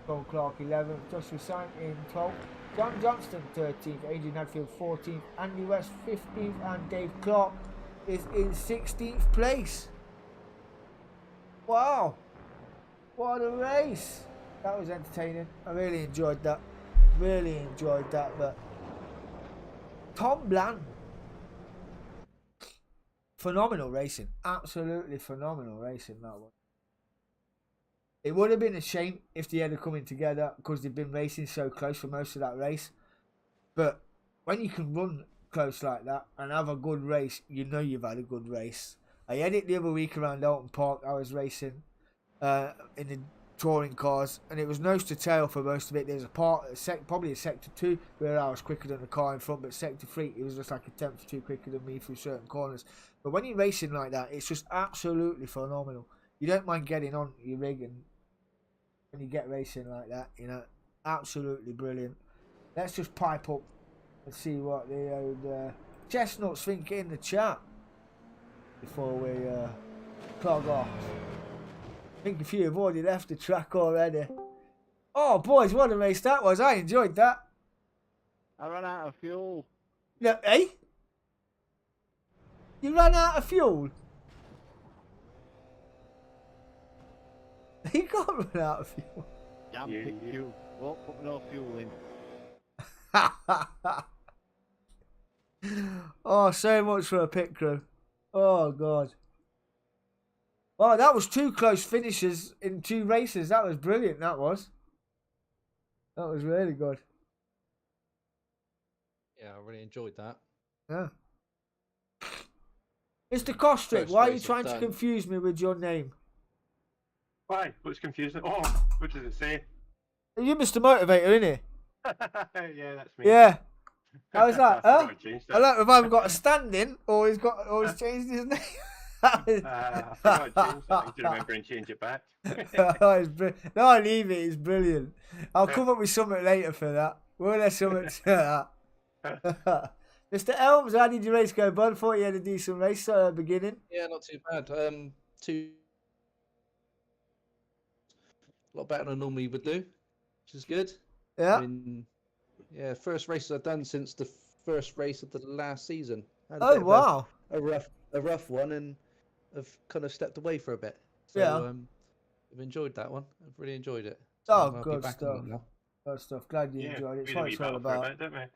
Paul Clark 11th. Joshua Saint in 12th. John Johnston 13th. Adrian Hadfield 14th. Andy West 15th. And Dave Clark is in 16th place. Wow. What a race. That was entertaining. I really enjoyed that. Really enjoyed that. But Tom Bland, phenomenal racing. Absolutely phenomenal racing, that one. It would have been a shame if they had come in together because they've been racing so close for most of that race. But when you can run close like that and have a good race, you know you've had a good race. I had it the other week around Alton Park. I was racing in the touring cars, and it was nose to tail for most of it. There's a part, probably a sector 2, where I was quicker than the car in front, but sector 3, it was just like a tenth or two quicker than me through certain corners. But when you're racing like that, it's just absolutely phenomenal. You don't mind getting on your rig, and when you get racing like that, you know, absolutely brilliant. Let's just pipe up and see what the old chestnuts think in the chat before we clog off. I think a few have already left the track already. Oh, boys, what a race that was. I enjoyed that. I ran out of fuel. No, eh? You ran out of fuel? You can't run out of fuel. Damn it, you. Won't put no fuel in. Oh, so much for a pit crew. Oh, God. Oh, that was 2 close finishes in 2 races. That was brilliant, that was. That was really good. Yeah, I really enjoyed that. Yeah. Mr. Kostrick, First why are you race I've trying to done. confuse me with your name? Why? What's confusing? Oh, what does it say? You're Mr. Motivator, innit? Yeah, that's me. Yeah. I was like, I huh? forgot to change that. I like if I've got a standing or he's changed his name. I forgot to change that. I need to remember and change it back. No, I leave it. It's brilliant. I'll come up with something later for that. We'll have something to that. Mr. Elms, how did your race go, bud? Thought you had a decent race beginning. Yeah, not too bad. A lot better than I normally would do, which is good. Yeah. I mean, yeah, first race I've done since the first race of the last season. Had a Oh, bit of wow. a rough one, and I've kind of stepped away for a bit. So, Yeah. I've enjoyed that one. I've really enjoyed it. Oh, I'll be good back stuff. on it now. Good stuff. Glad you enjoyed it. It's we what did it's a all wee battle for a about. bit, didn't we?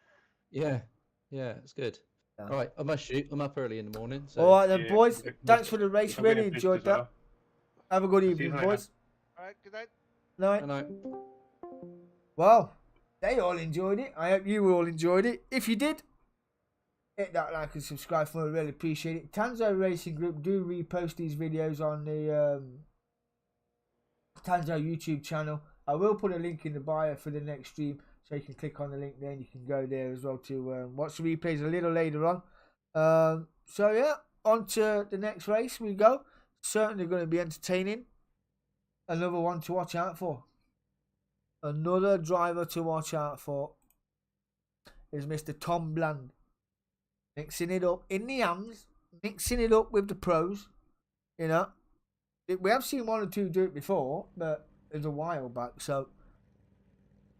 Yeah, it's good. Yeah. All right, I must shoot. I'm up early in the morning. So. All right then, Yeah, boys. we- Thanks for the race. I'm gonna Really piss enjoyed as that. well. Have a good See you evening, later. boys. Alright, good night. Night. And I, Well, they all enjoyed it. I hope you all enjoyed it. If you did, hit that like and subscribe for me. I really appreciate it. Tanso Racing Group do repost these videos on the Tanso YouTube channel. I will put a link in the bio for the next stream, so you can click on the link there and you can go there as well to watch the replays a little later on. So yeah, on to the next race we go. Certainly going to be entertaining. Another one to watch out for. Another driver to watch out for is Mr. Tom Bland. Mixing it up in the AMs, mixing it up with the pros. You know, we have seen 1 or 2 do it before, but it was a while back. So,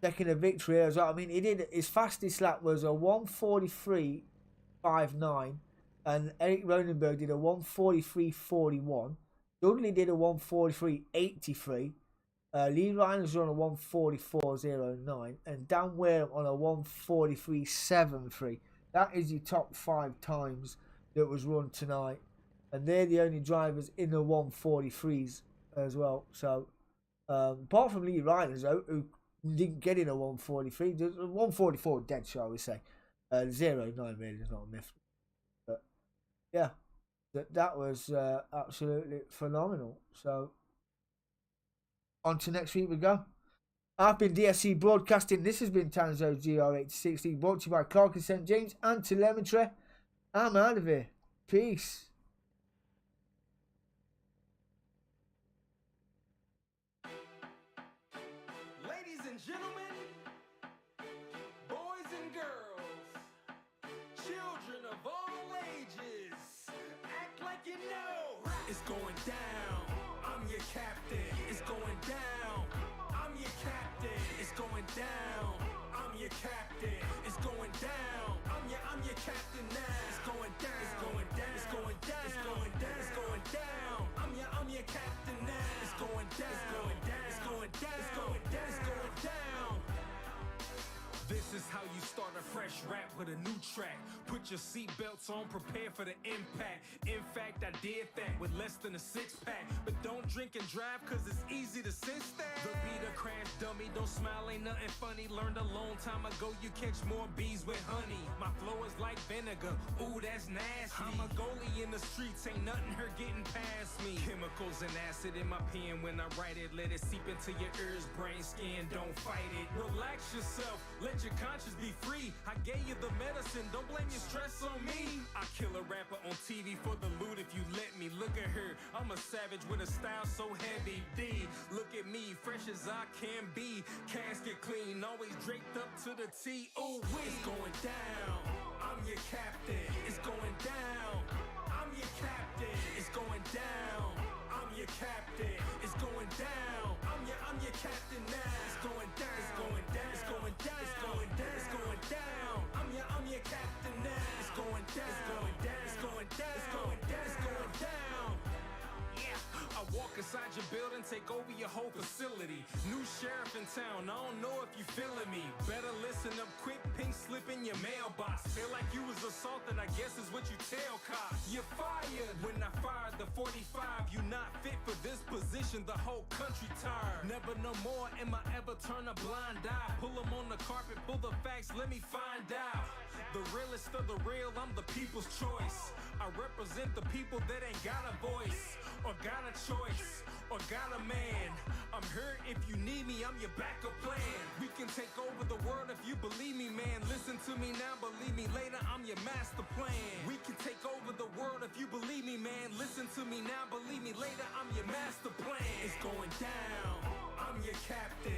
taking a victory as well. I mean, he did his fastest lap was a 1:43.59, and Eric Ronenberg did a 1:43.41. Dudley did a 1:43.83. Lee Ryan's on a 1:44.09, and Dan Wareham on a 1:43.73. That is your top 5 times that was run tonight, and they're the only drivers in the 143s as well. So apart from Lee Reiners, who didn't get in a 143, the 144 dead, shall we say? 0.9 really is not a myth, but yeah, that was absolutely phenomenal. So on to next week we go. I've been DSC Broadcasting. This has been Tanso Gr86, brought to you by Clark and St James and Telemetry. I'm out of here. Peace. Ladies and gentlemen, boys and girls, children of all ages, act like you know. It's going down. I'm your captain. It's going down. I'm your captain. It's going down. I'm your captain. It's going down. I'm your captain now. It's going down. It's going down. It's going down. It's going down. It's going down. I'm your captain now. It's going down. It's going down. It's going down. It's going down. It's going down. This is how you start a fresh rap with a new track. Put your seatbelts on, prepare for the impact. In fact, I did that with less than a 6-pack. But don't drink and drive, cause it's easy to sense that. The beat a crash dummy, don't smile, ain't nothing funny. Learned a long time ago, you catch more bees with honey. My flow is like vinegar, ooh, that's nasty. I'm a goalie in the streets, ain't nothing her getting past me. Chemicals and acid in my pen when I write it. Let it seep into your ears, brain, skin, don't fight it. Relax yourself, let your conscience be free. I gave you the medicine, don't blame your stress on me. I kill a rapper on TV for the loot if you let me. Look at her, I'm a savage with a style so heavy. D, look at me, fresh as I can be. Casket clean, always draped up to the T. Ooh, it's going down. I'm your captain. It's going down. I'm your captain. It's going down. I'm your captain. It's going down. I'm your captain now. It's going down. It's going down. It's going down. It's going down. It's going down. I'm your captain now. It's going down. It's going down. It's going down. It's going down. It's going down. Yeah, I walk inside your building, take over your whole facility. New sheriff in town, I don't know if you feeling me. Better listen up quick, pink slip in your mailbox. Feel like you was assaulted, I guess is what you tell cops. You're fired. When I fired the 45, you not fit for this position, the whole country tired. Never no more am I ever turn a blind eye. Pull them on the carpet, pull the facts, let me find out. The realest of the real, I'm the people's choice. I represent the people that ain't got a voice, or got a choice, or got a man. I'm here if you need me, I'm your backup plan. We can take over the world if you believe me, man. Listen to me now, believe me later, I'm your master plan. We can take over the world if you believe me, man. Listen to me now, believe me later, I'm your master plan. It's going down. I'm your captain.